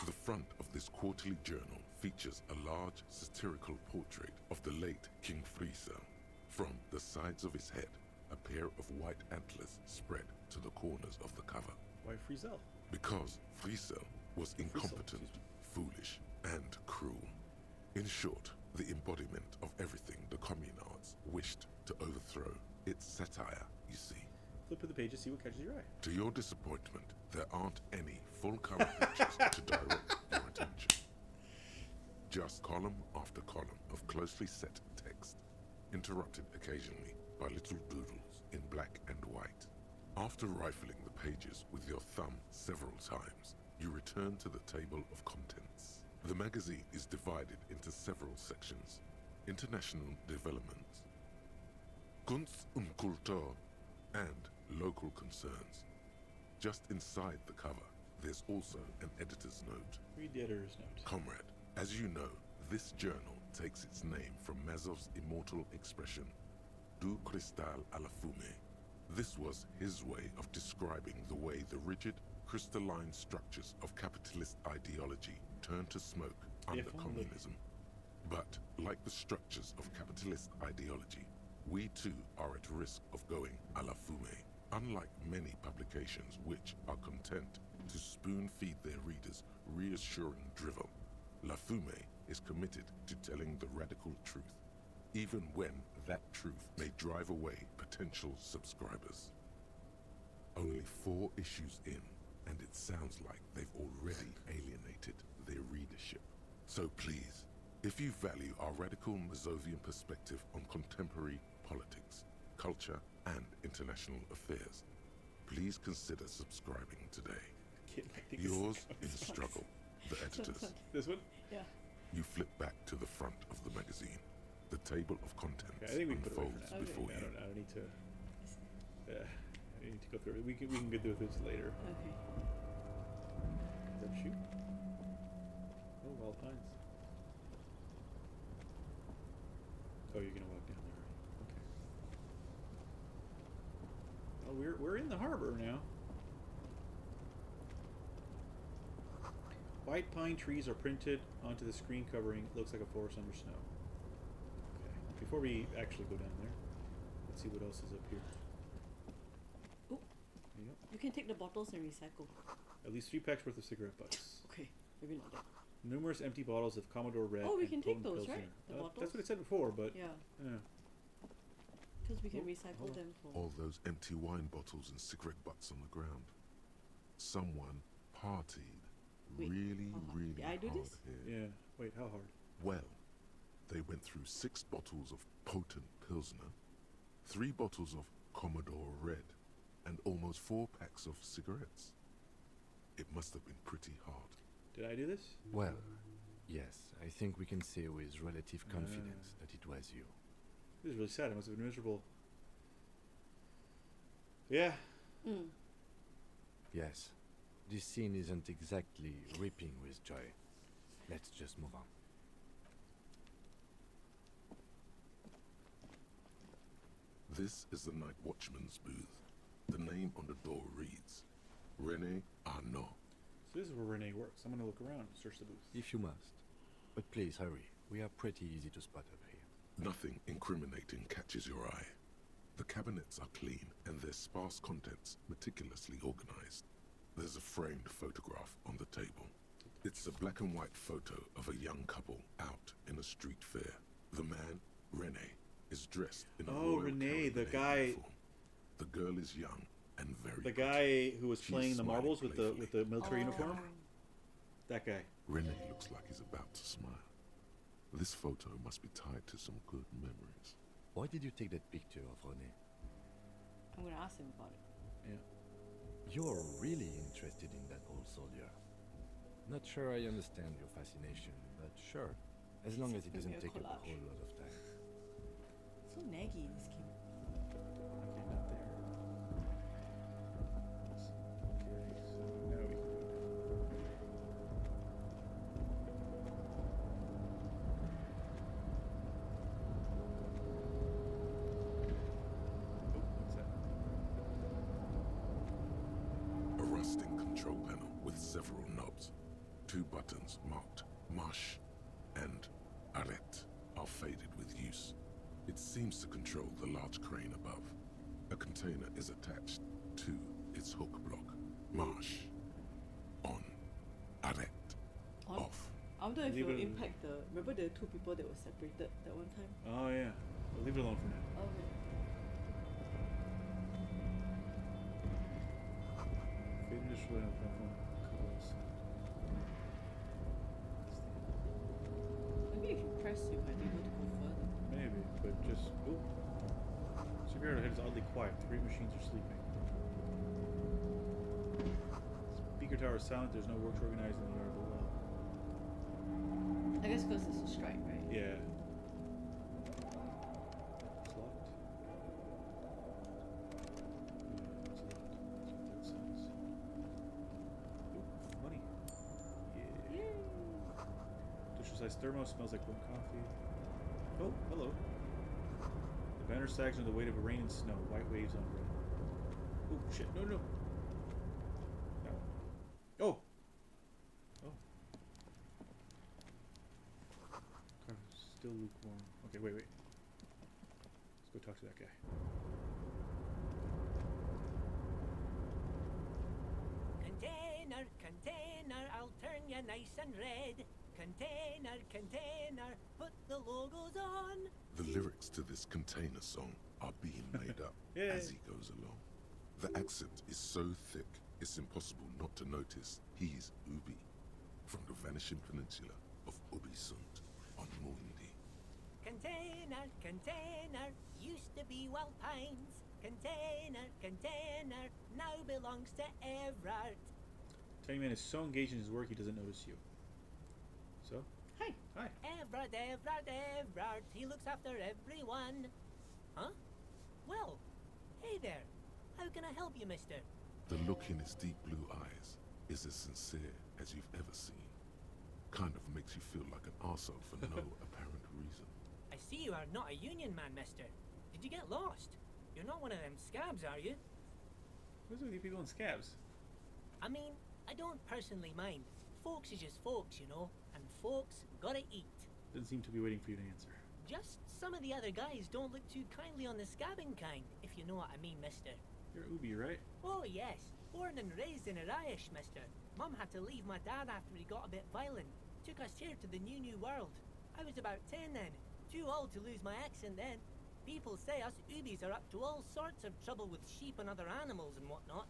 The front of this quarterly journal features a large satirical portrait of the late King Frizzell. From the sides of his head, a pair of white antlers spread to the corners of the cover. Why Frizzell? Because Frizzell was incompetent, foolish, and cruel. In short, the embodiment of everything the communards wished to overthrow. It's satire, you see. Flip to the page to see what catches your eye. To your disappointment, there aren't any full-color pictures to direct your attention. Just column after column of closely set text, interrupted occasionally by little doodles in black and white. After rifling the pages with your thumb several times, you return to the table of contents. The magazine is divided into several sections. International developments, Kunst und Kultur, and local concerns. Just inside the cover, there's also an editor's note. Read the editor's note. Comrade, as you know, this journal takes its name from Mazov's immortal expression, du cristal à la fumée. This was his way of describing the way the rigid, crystalline structures of capitalist ideology turn to smoke under communism. But, like the structures of capitalist ideology, we too are at risk of going à la fumée. Unlike many publications which are content to spoon-feed their readers reassuring drivel, La Fumée is committed to telling the radical truth, even when that truth may drive away potential subscribers. Only 4 issues in, and it sounds like they've already alienated their readership. So please, if you value our radical Mazovian perspective on contemporary politics, culture, and international affairs, please consider subscribing today. Yours in struggle, the editors. This one? Yeah. You flip back to the front of the magazine. The table of contents Okay, I think we put it away unfolds for now. before I you. don't need to. I need to go through it. We can get through this later. Okay. Is that shoot? Oh, all kinds. Oh, you're gonna walk down there. Okay. Oh, we're in the harbor now. White pine trees are printed onto the screen covering. It looks like a forest under snow. Okay. Before we actually go down there, let's see what else is up here. Oh, There you go. you can take the bottles and recycle. At least 3 packs worth of cigarette butts. Okay, maybe not that. Numerous empty bottles of Commodore Red. Oh, we and can take Potent those, Pilsner. right? The That's bottles? what it said before, but Yeah, yeah. because we can Oh, recycle hold on. them for. All those empty wine bottles and cigarette butts on the ground. Someone partied Wait, really, how hard? really Did I do hard this? here. Yeah. Wait, how hard? Well, they went through 6 bottles of potent Pilsner, 3 bottles of Commodore Red, and almost 4 packs of cigarettes. It must have been pretty hard. Did I do this? Well, yes, I think we can say with relative confidence that it was you. This is really sad. It must have been miserable. Yeah. Mm. Yes, this scene isn't exactly ripping with joy. Let's just move on. This is the night watchman's booth. The name on the door reads, René Arnaud. So this is where Renee works. I'm gonna look around, search the booth. If you must. But please hurry. We are pretty easy to spot up here. Nothing incriminating catches your eye. The cabinets are clean and their sparse contents meticulously organized. There's a framed photograph on the table. It's a black and white photo of a young couple out in a street fair. The man, René, is dressed in a Oh, Royal René, the Caribbean guy- uniform. The girl is young and very The pretty. guy who was She's playing the smiling marbles with the playfully. military Oh. uniform. That guy. René looks like he's about to smile. This photo must be tied to some good memories. Why did you take that picture of René? I'm gonna ask him about it. Yeah. You're really interested in that old soldier. Not sure I understand your fascination, but sure. As long as it Give me doesn't a take up a collage. whole lot of time. So naggy in this game. Okay, not there. Okay, so now we can go down. Oh, what's that? A rusting control panel with several knobs. 2 buttons marked Marche and Arrête are faded with use. It seems to control the large crane above. A container is attached to its hook block. Marche. On. Arrête. On. Off. I wonder if Leave it'll it- impact the. Remember the 2 people that were separated that one time? Oh yeah. We'll leave it alone for now. Okay. Fade initially on platform. Colors. Maybe if you press, you might be able to go further. Maybe, but just oh. Superior head is oddly quiet. 3 machines are sleeping. Speaker tower is silent. There's no works organized in the yard below. I guess because it's a strike, right? Yeah. It's locked. Yeah, it's locked. That's what that says. Ooh, money. Yeah. Dish-sized thermos smells like burnt coffee. Oh, hello. The banner sags under the weight of rain and snow. White waves on red. Oh shit! No, no. That one. Oh. Oh. Still lukewarm. Okay, wait. Let's go talk to that guy. Container, I'll turn you nice and red. Container, put the logos on. The lyrics to this container song are being made up Yay. as he goes along. The accent is so thick, it's impossible not to notice he's Ubi, from the vanishing peninsula of Ubisund on Muindi. Container, used to be Wild Pines. Container, now belongs to Everard. Tiny man is so engaged in his work he doesn't notice you. So? Hi. Hi. Everard, he looks after everyone. Huh? Well, hey there. How can I help you, mister? The look in his deep blue eyes is as sincere as you've ever seen. Kind of makes you feel like an arsehole for no apparent reason. I see you are not a union man, mister. Did you get lost? You're not one of them scabs, are you? What's with you people in scabs? I mean, I don't personally mind. Folks is just folks, you know, and folks gotta eat. Doesn't seem to be waiting for you to answer. Just some of the other guys don't look too kindly on the scabbing kind, if you know what I mean, mister. You're Ubi, right? Oh, yes. Born and raised in Irish, mister. Mum had to leave my dad after he got a bit violent. Took us here to the new world. I was about 10 then. Too old to lose my accent then. People say us Ubis are up to all sorts of trouble with sheep and other animals and whatnot.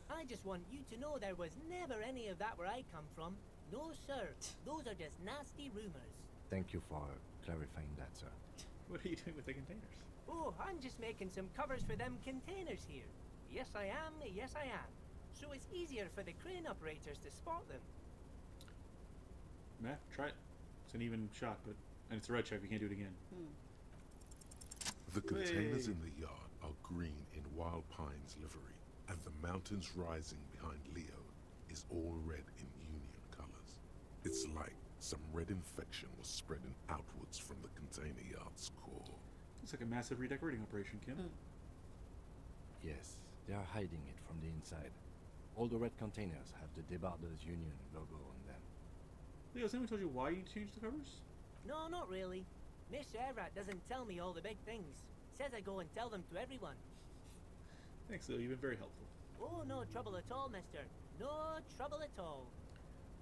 I just want you to know there was never any of that where I come from. No, sir. Those are just nasty rumors. Thank you for clarifying that, sir. What are you doing with the containers? Oh, I'm just making some covers for them containers here. Yes, I am. Yes, I am. So it's easier for the crane operators to spot them. Matt, try it. It's an even shot, and it's a red check. We can't do it again. The containers in the yard are green in Wild Pine's livery, and the mountains rising behind Leo is all red in Union colors. It's like some red infection was spreading outwards from the container yard's core. It's like a massive redecorating operation, Kim. Yes, they are hiding it from the inside. All the red containers have the Debarders Union logo on them. Leo, has anyone told you why you changed the covers? No, not really. Mr. Everett doesn't tell me all the big things. Says I go and tell them to everyone. Thanks, Leo. You've been very helpful. Oh, no trouble at all, mister. No trouble at all.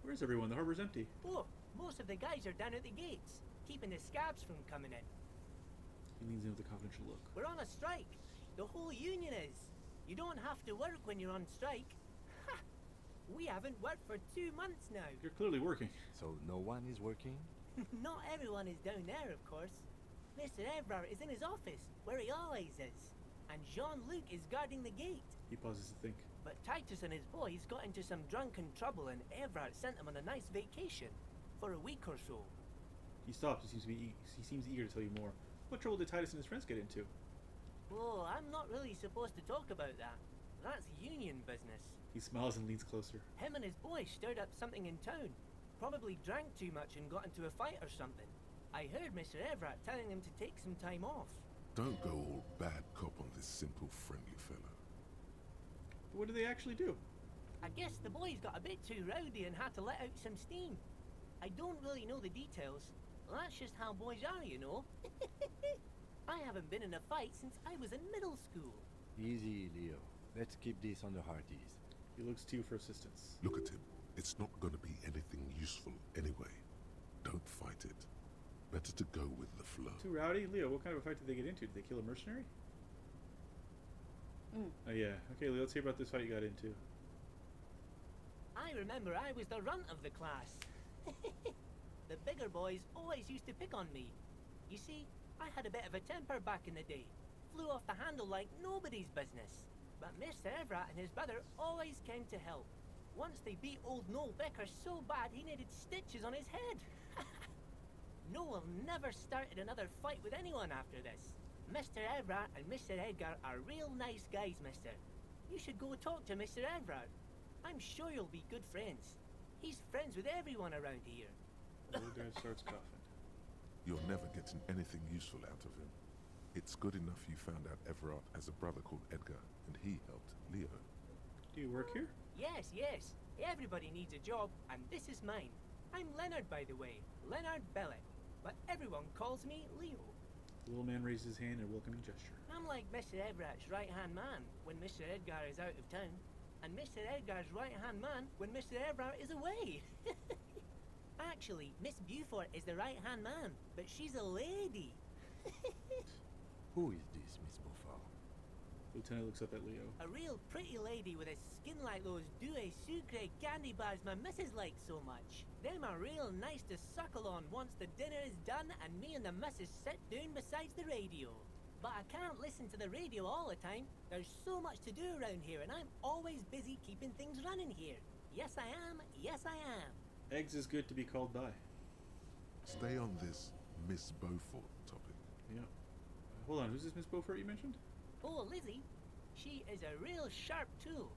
Where's everyone? The harbor's empty. Oh, most of the guys are down at the gates, keeping the scabs from coming in. He leans in with a confidential look. We're on a strike. The whole union is. You don't have to work when you're on strike. Ha! We haven't worked for 2 months now. You're clearly working. So no one is working? Not everyone is down there, of course. Mr. Everard is in his office, where he always is. And Jean-Luc is guarding the gate. He pauses to think. But Titus and his boys got into some drunken trouble and Everard sent them on a nice vacation. For a week or so. He stops. He seems eager to tell you more. What trouble did Titus and his friends get into? Oh, I'm not really supposed to talk about that. That's union business. He smiles and leans closer. Him and his boys stirred up something in town. Probably drank too much and got into a fight or something. I heard Mr. Everett telling them to take some time off. Don't go all bad cop on this simple, friendly fellow. But what do they actually do? I guess the boys got a bit too rowdy and had to let out some steam. I don't really know the details. That's just how boys are, you know. I haven't been in a fight since I was in middle school. Easy, Leo. Let's keep this on the Hardies. He looks to you for assistance. Look at him. It's not going to be anything useful anyway. Don't fight it. Better to go with the flow. Too rowdy? Leo, what kind of a fight did they get into? Did they kill a mercenary? Oh yeah. Okay, Leo, let's hear about this fight you got into. I remember I was the runt of the class. The bigger boys always used to pick on me. You see, I had a bit of a temper back in the day. Flew off the handle like nobody's business. But Mr. Everett and his brother always came to help. Once they beat old Noel Becker so bad he needed stitches on his head. Noel never started another fight with anyone after this. Mr. Everett and Mr. Edgar are real nice guys, mister. You should go talk to Mr. Everett. I'm sure you'll be good friends. He's friends with everyone around here. The old guy starts coughing. You're never getting anything useful out of him. It's good enough you found out Everard has a brother called Edgar, and he helped Leo. Do you work here? Yes, yes. Everybody needs a job, and this is mine. I'm Leonard, by the way. Leonard Bellick. But everyone calls me Leo. The little man raises his hand in a welcoming gesture. I'm like Mr. Everett's right-hand man when Mr. Edgar is out of town, and Mr. Edgar's right-hand man when Mr. Everett is away. Actually, Miss Beaufort is the right-hand man, but she's a lady. Who is this, Miss Beaufort? Lieutenant looks up at Leo. A real pretty lady with a skin like those Douai Sucre candy bars my missus likes so much. Them are real nice to suckle on once the dinner is done and me and the missus sit down besides the radio. But I can't listen to the radio all the time. There's so much to do around here and I'm always busy keeping things running here. Yes I am, yes I am. Eggs is good to be called by. Stay on this Miss Beaufort topic. Yeah. Hold on, who's this Miss Beaufort you mentioned? Oh, Lizzie. She is a real sharp tool.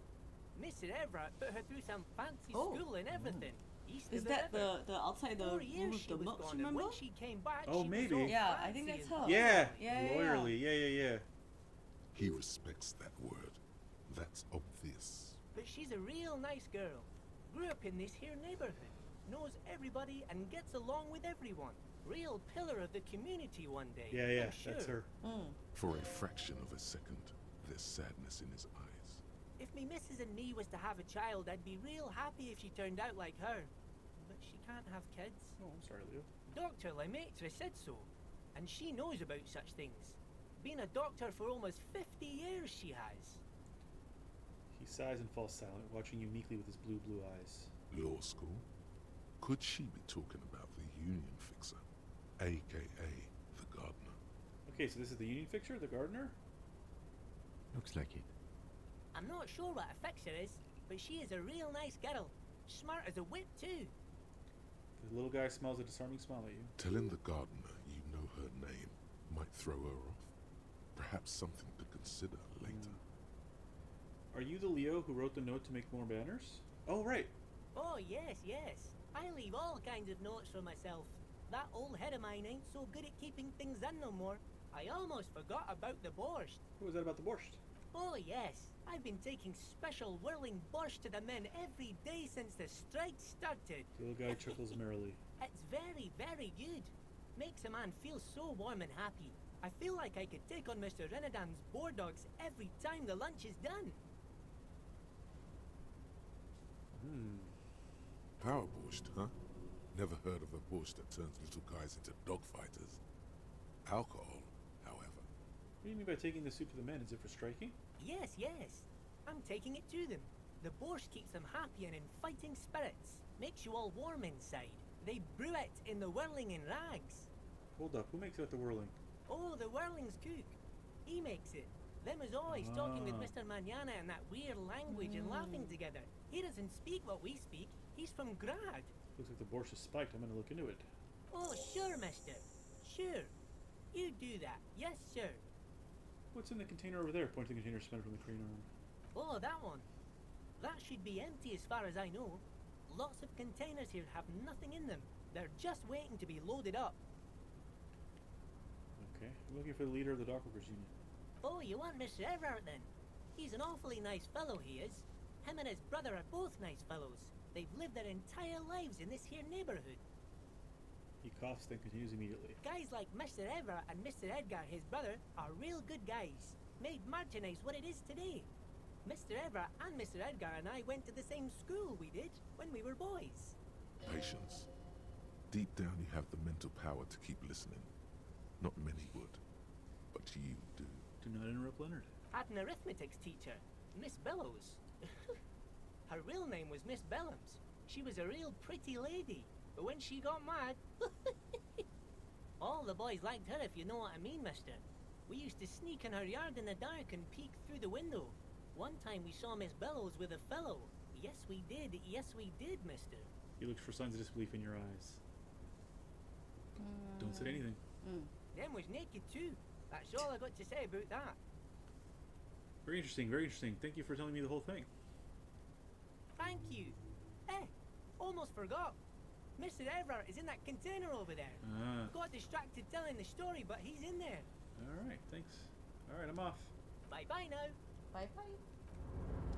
Mr. Everett put her through some fancy school and everything. East Is of that river. the outside the 4 years room with she the was milks, gone, and remember? when she came back, Oh, she maybe. was all Yeah, I fancy think that's and her. Yeah, Yeah. lawyerly. Yeah. He respects that word. That's obvious. But she's a real nice girl. Grew up in this here neighborhood. Knows everybody and gets along with everyone. Real pillar of the community one day. Yeah, I'm sure. that's her. For a fraction of a second, there's sadness in his eyes. If me missus and me was to have a child, I'd be real happy if she turned out like her. But she can't have kids. Oh, I'm sorry, Leo. Dr. Lemaitre said so. And she knows about such things. Been a doctor for almost 50 years she has. He sighs and falls silent, watching you meekly with his blue eyes. Law school? Could she be talking about the union fixer, aka the gardener? Okay, so this is the union fixer, the gardener? Looks like it. I'm not sure what a fixer is, but she is a real nice girl. Smart as a whip too. The little guy smiles a disarming smile at you. Telling the gardener you know her name might throw her off. Perhaps something to consider later. Are you the Leo who wrote the note to make more banners? Oh, right. Oh, yes. I leave all kinds of notes for myself. That old head of mine ain't so good at keeping things in no more. I almost forgot about the borscht. What was that about the borscht? Oh, yes. I've been taking special whirling borscht to the men every day since the strike started. The little guy chuckles merrily. It's very, very good. Makes a man feel so warm and happy. I feel like I could take on Mr. Renadan's boar dogs every time the lunch is done. Power borscht, huh? Never heard of a borscht that turns little guys into dog fighters. Alcohol, however. What do you mean by taking the soup to the men? Is it for striking? Yes. I'm taking it to them. The borscht keeps them happy and in fighting spirits. Makes you all warm inside. They brew it in the whirling in rags. Hold up, who makes it at the whirling? Oh, the whirling's cook. He makes it. Them is always talking with Mr. Manana in that weird language and laughing together. He doesn't speak what we speak. He's from Grad. Looks like the borscht is spiked. I'm gonna look into it. Oh, sure, mister. Sure. You do that. Yes, sir. What's in the container over there? Point to the container suspended from the crane arm. Oh, that one. That should be empty as far as I know. Lots of containers here have nothing in them. They're just waiting to be loaded up. Okay, I'm looking for the leader of the dockworkers union. Oh, you want Mr. Everett then? He's an awfully nice fellow, he is. Him and his brother are both nice fellows. They've lived their entire lives in this here neighborhood. He coughs, then continues immediately. Guys like Mr. Everett and Mr. Edgar, his brother, are real good guys. Made Martinez what it is today. Mr. Everett and Mr. Edgar and I went to the same school we did when we were boys. Patience. Deep down you have the mental power to keep listening. Not many would, but you do. Do not interrupt Leonard. Had an arithmetics teacher, Miss Bellows. Her real name was Miss Bellams. She was a real pretty lady, but when she got mad, all the boys liked her, if you know what I mean, mister. We used to sneak in her yard in the dark and peek through the window. One time we saw Miss Bellows with a fellow. Yes, we did, mister. He looks for signs of disbelief in your eyes. Don't say anything. Them was naked too. That's all I got to say about that. Very interesting, very interesting. Thank you for telling me the whole thing. Thank you. Almost forgot. Mr. Everett is in that container over there. Got distracted telling the story, but he's in there. Alright, thanks. Alright, I'm off. Bye-bye now. Bye-bye.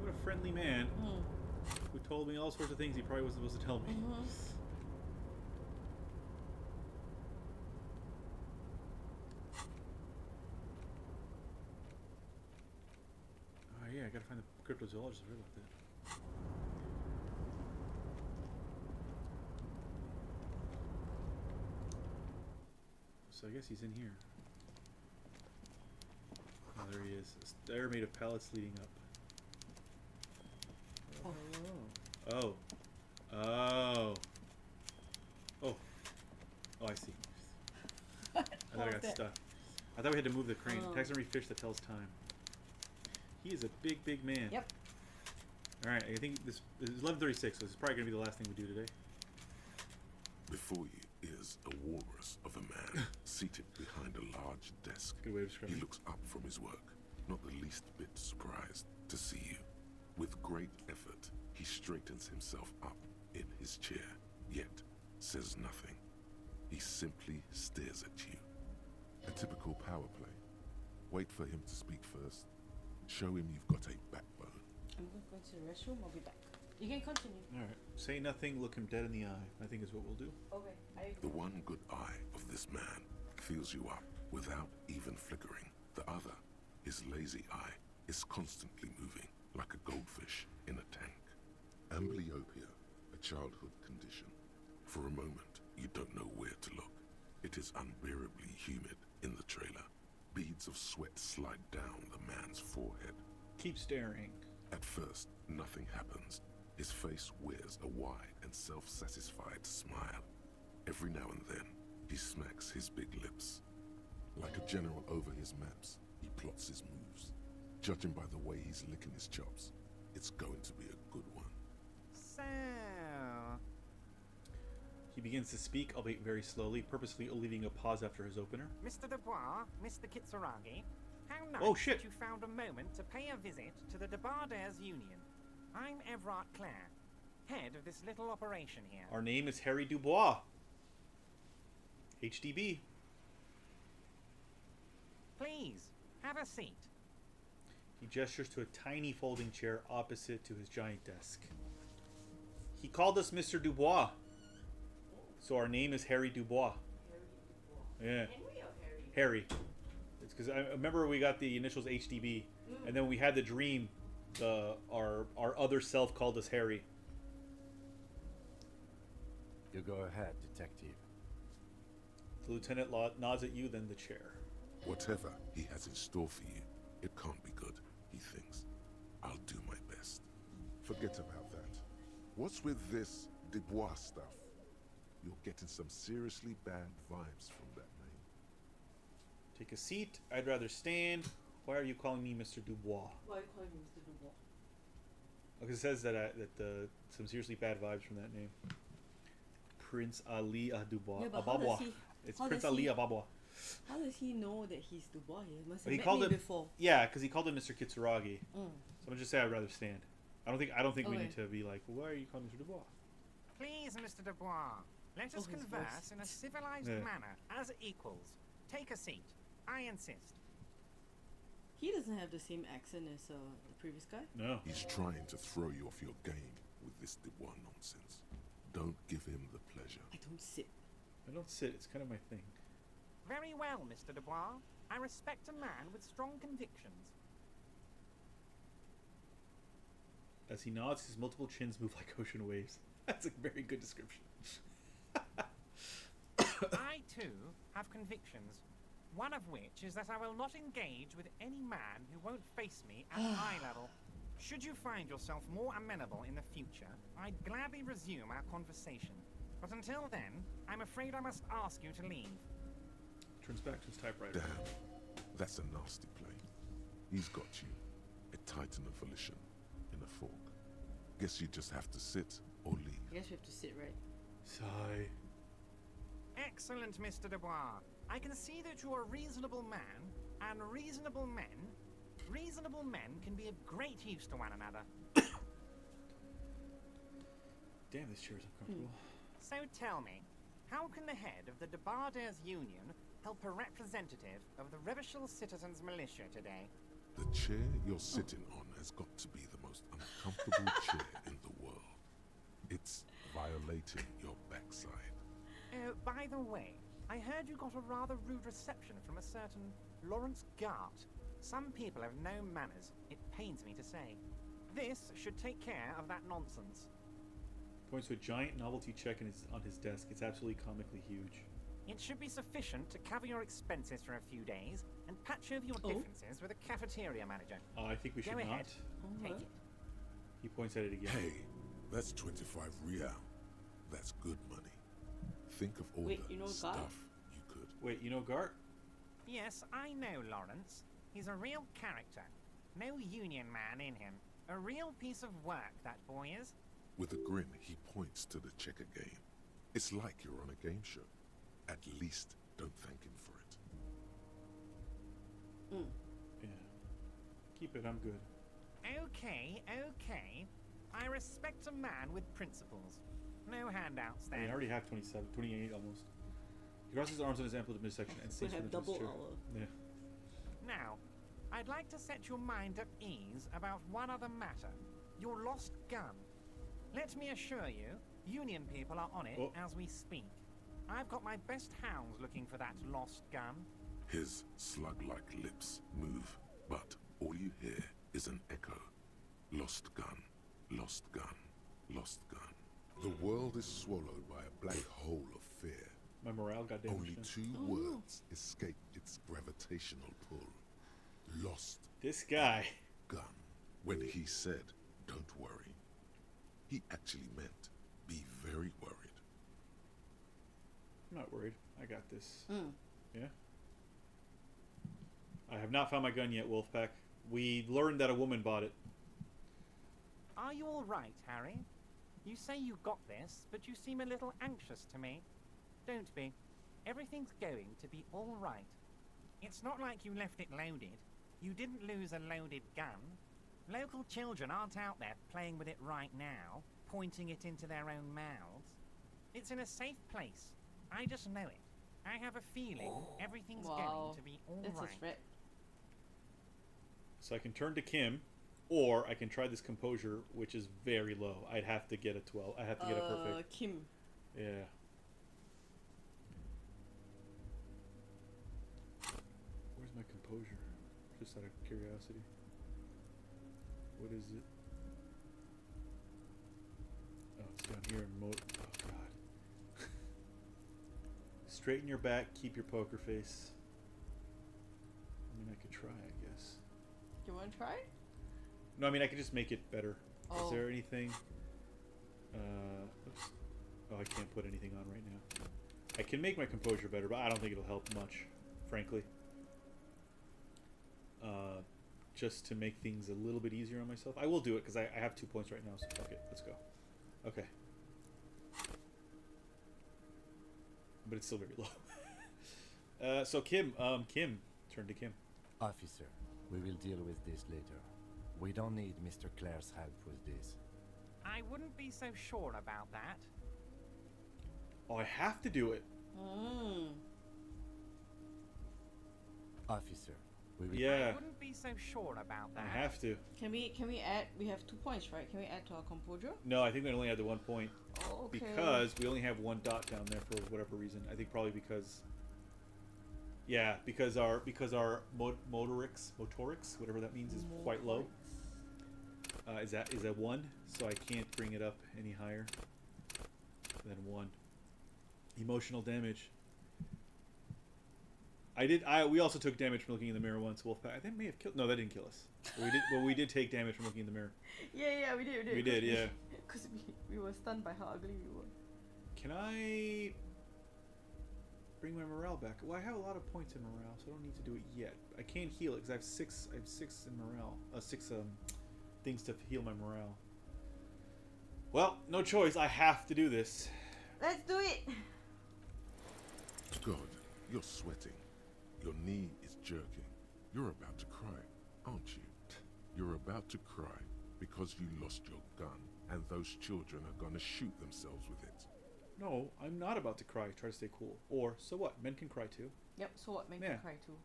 What a friendly man who told me all sorts of things he probably wasn't supposed to tell me. Oh yeah, I gotta find the cryptozoologist. I heard about that. So I guess he's in here. Oh, there he is. A stair made of pallets leading up. Oh. Oh, I see. I thought I got stuck. I thought we had to move the crane. Taxidermy fish that tells time. He is a big, big man. Yep. Alright, I think this is 11:36, so this is probably going to be the last thing we do today. Before you, is a walrus of a man seated behind a large desk. Good way to describe He it. looks up from his work, not the least bit surprised to see you. With great effort, he straightens himself up in his chair, yet says nothing. He simply stares at you. A typical power play. Wait for him to speak first. Show him you've got a backbone. I'm going to go to the restroom. I'll be back. You can continue. Alright. Say nothing, look him dead in the eye, I think is what we'll do. Okay, I agree. The one good eye of this man fills you up without even flickering. The other, his lazy eye, is constantly moving like a goldfish in a tank. Amblyopia, a childhood condition. For a moment, you don't know where to look. It is unbearably humid in the trailer. Beads of sweat slide down the man's forehead. Keep staring. At first, nothing happens. His face wears a wide and self-satisfied smile. Every now and then, he smacks his big lips. Like a general over his maps, he plots his moves. Judging by the way he's licking his chops, it's going to be a good one. So, He begins to speak, albeit very slowly, purposely leaving a pause after his opener. Mr. Dubois, Mr. Kitsuragi, how nice Oh, shit. that you found a moment to pay a visit to the Debardairs Union. I'm Everard Clare, head of this little operation here. Our name is Harry Dubois. HDB. Please, have a seat. He gestures to a tiny folding chair opposite to his giant desk. He called us Mr. Dubois. So our name is Harry Dubois. Yeah. Henry or Harry? Harry. It's because I remember we got the initials HDB, and then when we had the dream, our other self called us Harry. You go ahead, detective. The lieutenant nods at you, then the chair. Whatever he has in store for you, it can't be good, he thinks. I'll do my best. Forget about that. What's with this Dubois stuff? You're getting some seriously bad vibes from that name. Take a seat. I'd rather stand. Why are you calling me Mr. Dubois? Why are you calling me Mr. Dubois? Because it says that some seriously bad vibes from that name. Prince Ali Dubois. Yeah, but how does he- It's how Prince does Ali he- Ababwa. How does he know that he's Dubois? He must have He met called me him before. Yeah, because he called him Mr. Kitsuragi. So Mm. I'm gonna just say I'd rather stand. I don't think we Okay. need to be like, well, why are you calling Mr. Dubois? Please, Mr. Dubois, let us Oh, his converse voice. in a civilized Yeah. manner, as equals. Take a seat. I insist. He doesn't have the same accent as the previous guy. No. He's trying to throw you off your game with this Dubois nonsense. Don't give him the pleasure. I don't sit. I don't sit. It's kind of my thing. Very well, Mr. Dubois. I respect a man with strong convictions. As he nods, his multiple chins move like ocean waves. That's a very good description. I, too, have convictions. One of which is that I will not engage with any man who won't face me at eye level. Should you find yourself more amenable in the future, I'd gladly resume our conversation. But until then, I'm afraid I must ask you to leave. Turns back to his typewriter. Damn, that's a nasty play. He's got you. A titan of volition in a fork. Guess you just have to sit or leave. I guess we have to sit, right? Sigh. Excellent, Mr. Dubois. I can see that you're a reasonable man, and reasonable men can be of great use to one another. Damn, this chair is uncomfortable. So tell me, how can the head of the Debardairs Union help a representative of the Revachol Citizens Militia today? The chair you're sitting on has got to be the most uncomfortable chair in the world. It's violating your backside. Oh, by the way, I heard you got a rather rude reception from a certain Lawrence Gart. Some people have no manners, it pains me to say. This should take care of that nonsense. Points to a giant novelty check on his desk. It's absolutely comically huge. It should be sufficient to cover your expenses for a few days and patch over your differences with a cafeteria manager. I think we should Go ahead. not. Take it. He points at it again. Hey, that's 25 real. That's good money. Think of all Wait, the you know Gart? stuff you could. Wait, you know Gart? Yes, I know Lawrence. He's a real character. No union man in him. A real piece of work, that boy is. With a grin, he points to the checker game. It's like you're on a game show. At least don't thank him for it. Yeah. Keep it, I'm good. Okay, okay. I respect a man with principles. No handouts I then. mean, I already have 27, 28 almost. He crosses his arms on his ample midsection and We sinks have into his double chair. our. Yeah. Now, I'd like to set your mind at ease about one other matter. Your lost gun. Let me assure you, Union people are on it as we speak. I've got my best hounds looking for that lost gun. His slug-like lips move, but all you hear is an echo. Lost gun, lost gun, lost gun. The world is swallowed by a black hole of fear. My morale got damaged. Only two words escape its gravitational pull. Lost. This guy. Gun. When he said, don't worry, he actually meant, be very worried. I'm not worried. I got this. Yeah. I have not found my gun yet, Wolfpack. We learned that a woman bought it. Are you all right, Harry? You say you got this, but you seem a little anxious to me. Don't be. Everything's going to be all right. It's not like you left it loaded. You didn't lose a loaded gun. Local children aren't out there playing with it right now, pointing it into their own mouths. It's in a safe place. I just know it. I have a feeling everything's going to be all right. That's a threat. So I can turn to Kim, or I can try this composure, which is very low. I'd have to get a 12. I have to get a perfect. Kim. Yeah. Where's my composure? Just out of curiosity. What is it? Oh, it's down here in mode. Oh, God. Straighten your back, keep your poker face. I mean, I could try, I guess. You want to try? No, I mean, I could just make it better. Oh. Is there anything? Oops. Oh, I can't put anything on right now. I can make my composure better, but I don't think it'll help much, frankly. Just to make things a little bit easier on myself. I will do it because I have 2 points right now, so fuck it. Let's go. Okay. But it's still very low. So Kim, turn to Kim. Officer, we will deal with this later. We don't need Mr. Clare's help with this. I wouldn't be so sure about that. Oh, I have to do it. Officer, we will... Yeah. I wouldn't be so sure about that. I have to. Can we add? We have 2 points, right? Can we add to our composure? No, I think we only had the 1 point. Oh, okay. Because we only have 1 dot down there for whatever reason. I think probably because... Yeah, because our motorics, whatever that means, is quite low. Is a 1, so I can't bring it up any higher than 1. Emotional damage. We also took damage from looking in the mirror once, Wolfpack. That may have killed. No, that didn't kill us. We did take damage from looking in the mirror. Yeah, we did. We did, yeah. Because we were stunned by how ugly we were. Can I bring my morale back? Well, I have a lot of points in morale, so I don't need to do it yet. I can't heal it because I have 6. I have 6 in morale. 6 things to heal my morale. Well, no choice. I have to do this. Let's do it. God, you're sweating. Your knee is jerking. You're about to cry, aren't you? You're about to cry because you lost your gun, and those children are gonna shoot themselves with it. No, I'm not about to cry. Try to stay cool. Or, so what? Men can cry too. Yep, so what? Men can cry too.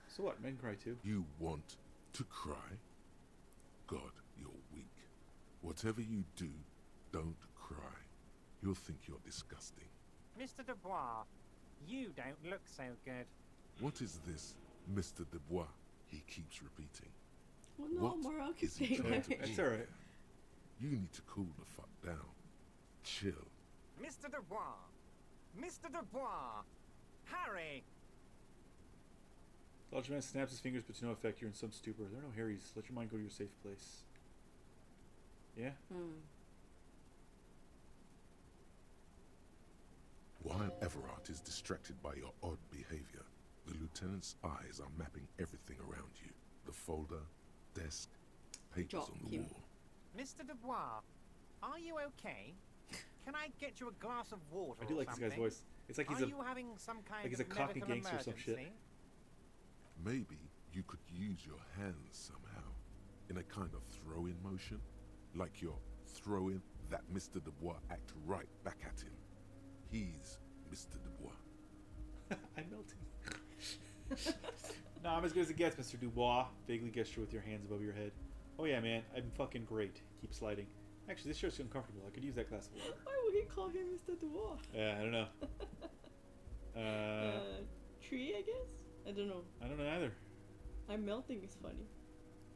So what? Men cry too. You want to cry? God, you're weak. Whatever you do, don't cry. You'll think you're disgusting. Mr. Dubois, you don't look so good. What is this, Mr. Dubois? He keeps repeating. Oh no, What morale is keeps he being trying to That's do? alright. You need to cool the fuck down. Chill. Mr. Dubois! Mr. Dubois! Harry! Large man snaps his fingers, but to no effect. You're in some stupor. There are no Harrys. Let your mind go to your safe place. Yeah? While Everard is distracted by your odd behavior, the lieutenant's eyes are mapping everything around you. The folder, desk, papers on the wall. Mr. Dubois, are you okay? Can I get you a glass of water? I do like this guy's voice. It's like he's Are a you having some kind he's of a Cockney medical gangster or some shit. emergency? Maybe you could use your hands somehow, in a kind of throw-in motion, like you're throwing that Mr. Dubois act right back at him. He's Mr. Dubois. I'm melting. No, I'm as good as it gets, Mr. Dubois. Vaguely gesture with your hands above your head. Oh yeah, man, I'm fucking great. Keep sliding. Actually, this shirt's uncomfortable. I could use that glass of water. Why would he call him Mr. Dubois? Yeah, I don't know. Tree, I guess? I don't know. I don't know either. I'm melting is funny.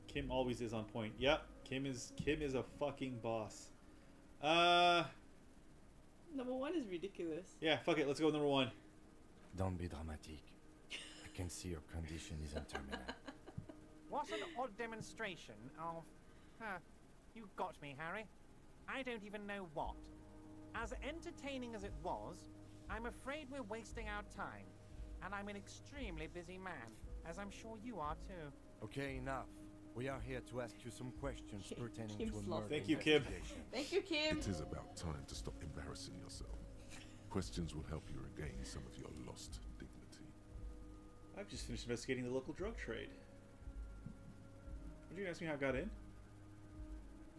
Kim always is on point. Yep, Kim is a fucking boss. Number 1 is ridiculous. Yeah, fuck it. Let's go with number 1. Don't be dramatic. I can see your condition isn't terminal. What an odd demonstration of... you got me, Harry. I don't even know what. As entertaining as it was, I'm afraid we're wasting our time. And I'm an extremely busy man, as I'm sure you are too. Okay, enough. We are here to ask you some questions pertaining to a murder Thank you, Kim. investigation. Thank you, Kim. It is about time to stop embarrassing yourself. Questions will help you regain some of your lost dignity. I've just finished investigating the local drug trade. Would you ask me how I got in? You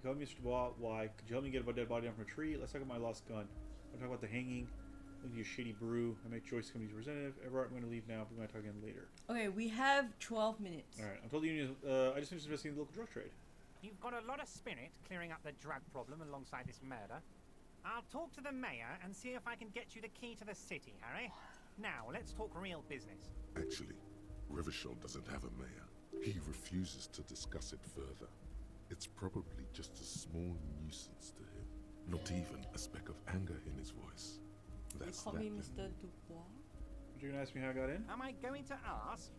called me Mr. Dubois. Why? Could you help me get a dead body down from a tree? Let's talk about my lost gun. I'll talk about the hanging. Look at your shitty brew. I make Joyce company's representative. Everett, I'm going to leave now. We're going to talk again later. Okay, we have 12 minutes. Alright, I'm told the union. I just finished investigating the local drug trade. You've got a lot of spirit clearing up the drug problem alongside this murder. I'll talk to the mayor and see if I can get you the key to the city, Harry. Now, let's talk real business. Actually, Rivershell doesn't have a mayor. He refuses to discuss it further. It's probably just a small nuisance to him. Not even a speck of anger in his voice. That's You call that me then. Mr. Dubois? Are you going to ask me how I got in? Am I going to ask?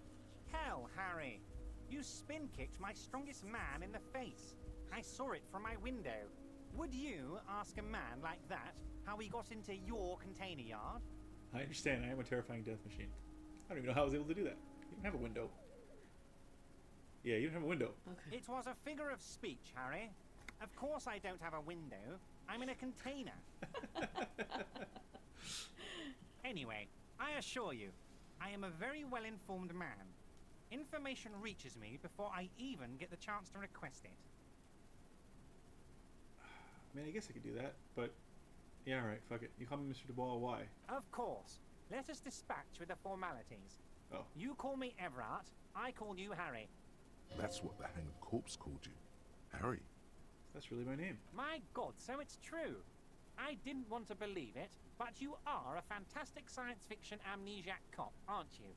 Hell, Harry. You spin-kicked my strongest man in the face. I saw it from my window. Would you ask a man like that how he got into your container yard? I understand. I am a terrifying death machine. I don't even know how I was able to do that. You don't have a window. Yeah, you don't have a window. Okay. It was a figure of speech, Harry. Of course I don't have a window. I'm in a container. Anyway, I assure you, I am a very well-informed man. Information reaches me before I even get the chance to request it. I mean, I guess I could do that, but... Yeah, alright, fuck it. You call me Mr. Dubois, why? Of course. Let us dispatch with the formalities. Oh. You call me Everett, I call you Harry. That's what the hanged corpse called you. Harry. That's really my name. My God, so it's true. I didn't want to believe it, but you are a fantastic science fiction amnesiac cop, aren't you?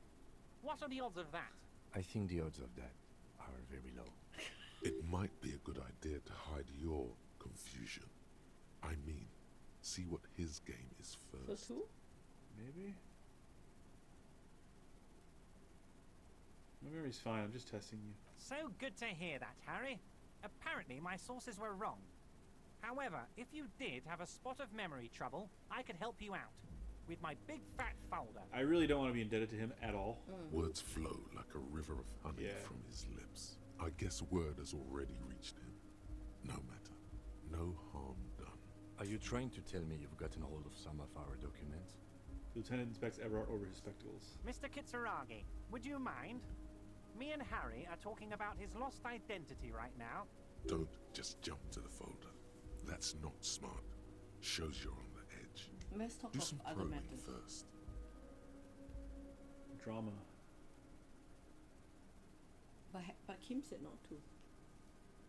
What are the odds of that? I think the odds of that are very low. It might be a good idea to hide your confusion. I mean, see what his game is first. First who? Maybe? My memory's fine. I'm just testing you. So good to hear that, Harry. Apparently my sources were wrong. However, if you did have a spot of memory trouble, I could help you out with my big fat folder. I really don't want to be indebted to him at all. Words flow like a river of honey Yeah. from his lips. I guess word has already reached him. No matter. No harm done. Are you trying to tell me you've gotten hold of some of our documents? The lieutenant inspects Everett over his spectacles. Mr. Kitsuragi, would you mind? Me and Harry are talking about his lost identity right now. Don't just jump to the folder. That's not smart. Shows you're on the edge. Let's talk Do of some other probing matters. first. Drama. But Kim said not to.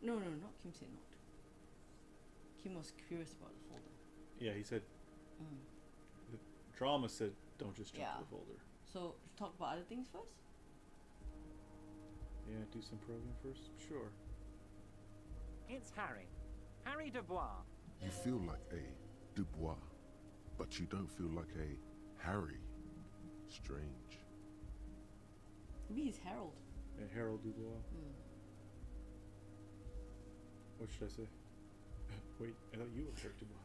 No, not Kim said not to. Kim was curious about the folder. Yeah, he said... The drama said, don't just jump Yeah. to the folder. So, talk about other things first? Yeah, do some probing first? Sure. It's Harry. Harry Dubois. You feel like a Dubois, but you don't feel like a Harry. Strange. Maybe he's Harold. Yeah, Harold Dubois. What should I say? Wait, I thought you were Eric Dubois.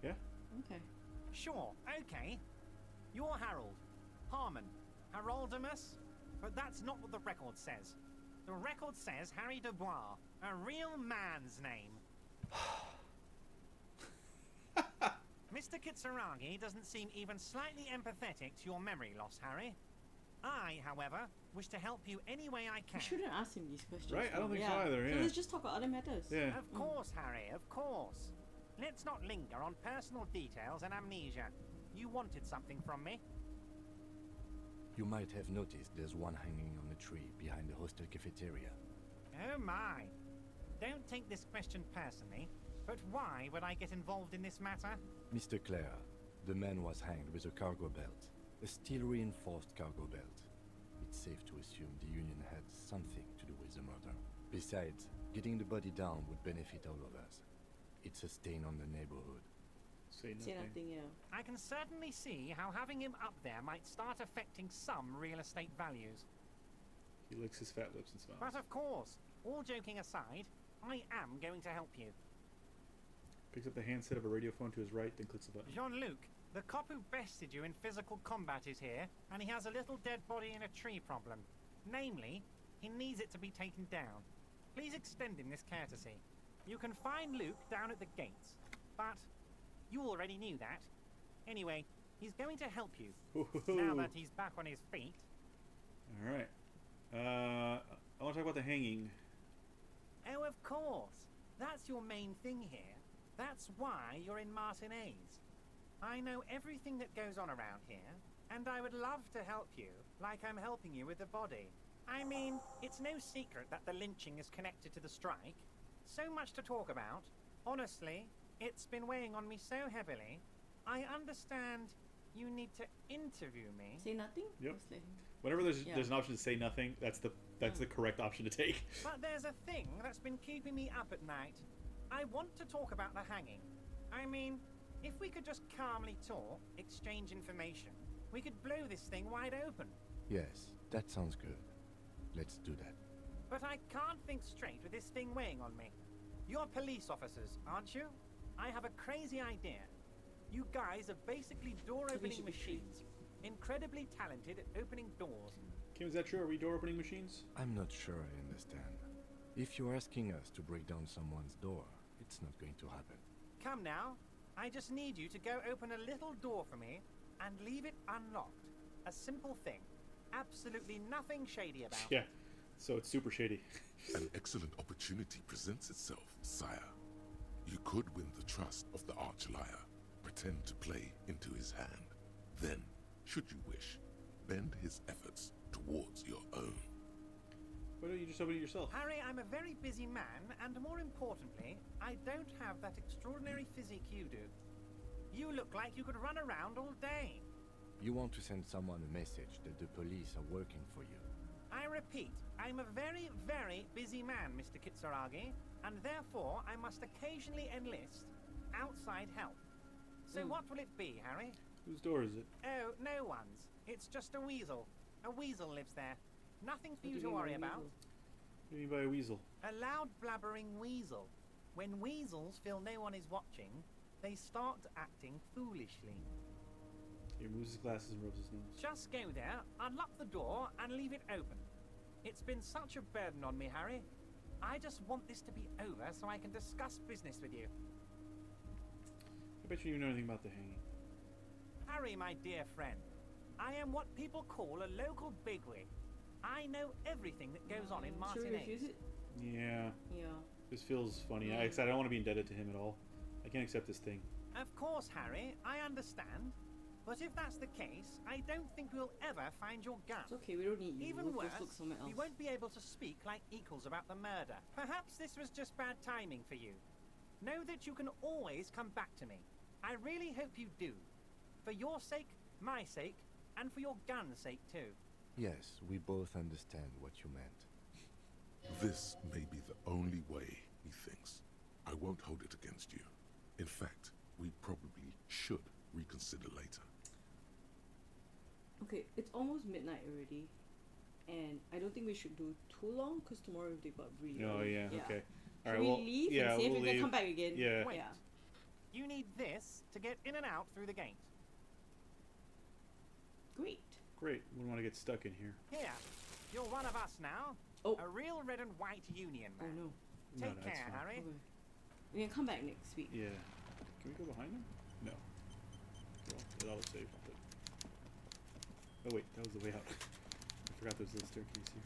Yeah? Okay. Sure, okay. You're Harold. Harmon. Haroldamus? But that's not what the record says. The record says Harry Dubois, a real man's name. Mr. Kitsuragi doesn't seem even slightly empathetic to your memory loss, Harry. I, however, wish to help you any way I can. We shouldn't ask him these questions. Right? I don't think yeah. so either, yeah. So let's just talk about other matters. Yeah. Of course, Harry, of course. Let's not linger on personal details and amnesia. You wanted something from me. You might have noticed there's one hanging on a tree behind the hostel cafeteria. Oh my. Don't take this question personally, but why would I get involved in this matter? Mr. Clare, the man was hanged with a cargo belt. A steel-reinforced cargo belt. It's safe to assume the Union had something to do with the murder. Besides, getting the body down would benefit all of us. It's a stain on the neighborhood. Say Say nothing, yeah. I can certainly see how having him up there might start affecting some real estate values. He licks his fat lips and smiles. But of course, all joking aside, I am going to help you. Picks up the handset of a radiophone to his right, then clicks the button. Jean-Luc, the cop who bested you in physical combat is here, and he has a little dead body in a tree problem. Namely, he needs it to be taken down. Please extend him this courtesy. You can find Luke down at the gates, but you already knew that. Anyway, he's going to help you, now that he's back on his feet. Alright. I want to talk about the hanging. Oh, of course. That's your main thing here. That's why you're in Martinez. I know everything that goes on around here, and I would love to help you, like I'm helping you with the body. I mean, it's no secret that the lynching is connected to the strike. So much to talk about. Honestly, it's been weighing on me so heavily. I understand you need to interview me. Say nothing? Yep. Whenever there's an option to say nothing, that's the correct option to take. But there's a thing that's been keeping me up at night. I want to talk about the hanging. I mean, if we could just calmly talk, exchange information, we could blow this thing wide open. Yes, that sounds good. Let's do that. But I can't think straight with this thing weighing on me. You're police officers, aren't you? I have a crazy idea. You guys are basically door-opening machines. Incredibly talented at opening doors. Kim, is that true? Are we door-opening machines? I'm not sure I understand. If you're asking us to break down someone's door, it's not going to happen. Come now. I just need you to go open a little door for me and leave it unlocked. A simple thing. Absolutely nothing shady about it. Yeah, so it's super shady. An excellent opportunity presents itself, sire. You could win the trust of the arch-liar, pretend to play into his hand. Then, should you wish, bend his efforts towards your own. Why don't you just open it yourself? Harry, I'm a very busy man, and more importantly, I don't have that extraordinary physique you do. You look like you could run around all day. You want to send someone a message that the police are working for you. I repeat, I'm a very, very busy man, Mr. Kitsuragi, and therefore I must occasionally enlist outside help. So what will it be, Harry? Whose door is it? Oh, no one's. It's just a weasel. A weasel lives there. Nothing for you to worry about. What do you mean by a weasel? A loud blabbering weasel. When weasels feel no one is watching, they start acting foolishly. He removes his glasses and rubs his nose. Just go there, unlock the door, and leave it open. It's been such a burden on me, Harry. I just want this to be over so I can discuss business with you. I bet you even know anything about the hanging. Harry, my dear friend, I am what people call a local bigwig. I know everything that goes on in Should we Martinez. refuse it? Yeah. Yeah. This feels funny. I don't want to be indebted to him at all. I can't accept this thing. Of course, Harry, I understand. But if that's the case, I don't think we'll ever find your gun. It's okay, we don't need you. Even We'll worse, just look somewhere else. we won't be able to speak like equals about the murder. Perhaps this was just bad timing for you. Know that you can always come back to me. I really hope you do. For your sake, my sake, and for your gun's sake too. Yes, we both understand what you meant. This may be the only way, he thinks. I won't hold it against you. In fact, we probably should reconsider later. Okay, it's almost midnight already. And I don't think we should do too long, because tomorrow we've got really Oh, early. yeah, okay. Should we leave and see if we can come back again? Yeah. Wait. Yeah. You need this to get in and out through the gate. Great. Great. Wouldn't want to get stuck in here. Here, you're one of us now. Oh. A real red and white union Oh man. no. No, Take no, that's care, fine. Harry. Okay. We can come back next week. Yeah. Can we go behind him? No. Well, it auto-saved, but... Oh wait, that was the way out. I forgot there's a staircase here.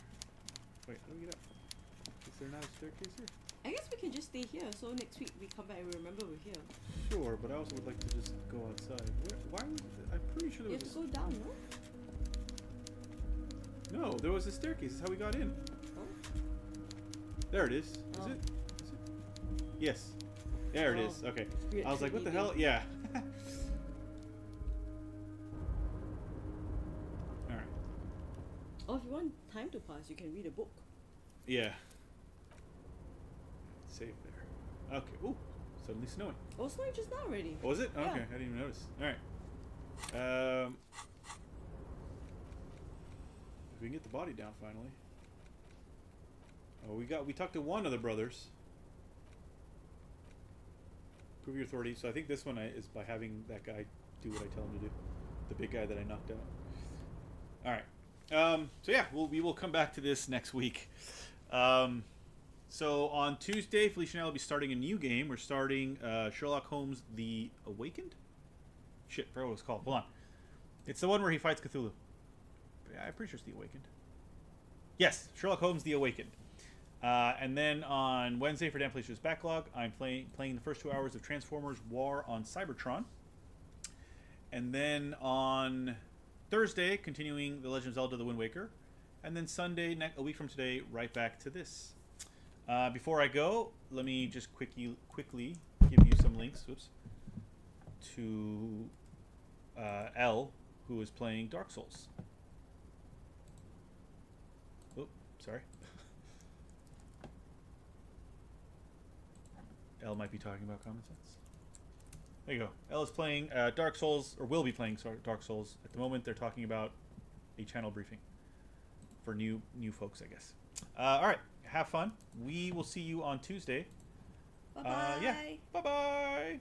Wait, how do we get up? Is there not a staircase here? I guess we can just stay here, so next week we come back and we remember we're here. Sure, but I also would like to just go outside. Why was it? I'm pretty sure there You was have to go down, no? No, there was a staircase. That's how we got in. Oh. There it is. Is Oh. it? Is it? Yes. There it is. Oh. Okay. Weird I was like, what the 3D hell? game. Yeah. Alright. Oh, if you want time to pass, you can read a book. Yeah. Save there. Okay. Ooh. Suddenly snowing. Oh, it's snowing just now already. Oh, was it? Yeah. Okay. I didn't even notice. Alright. If we can get the body down finally. Oh, we talked to one of the brothers. Prove your authority. So I think this one is by having that guy do what I tell him to do. The big guy that I knocked out. Alright. So yeah, we will come back to this next week. So on Tuesday, Felicia and I will be starting a new game. We're starting Sherlock Holmes The Awakened? Shit, I forgot what it's called. Hold on. It's the one where he fights Cthulhu. Yeah, I'm pretty sure it's The Awakened. Yes, Sherlock Holmes The Awakened. And then on Wednesday for Dan Felicia's Backlog, I'm playing the first 2 hours of Transformers War on Cybertron. And then on Thursday, continuing The Legend of Zelda The Wind Waker. And then Sunday, a week from today, right back to this. Before I go, let me just quickly give you some links to L, who is playing Dark Souls. Oh, sorry. L might be talking about Common Sense. There you go. L is playing Dark Souls, or will be playing Dark Souls. At the moment, they're talking about a channel briefing for new folks, I guess. All right. Have fun. We will see you on Tuesday. Bye-bye. Yeah. Bye-bye.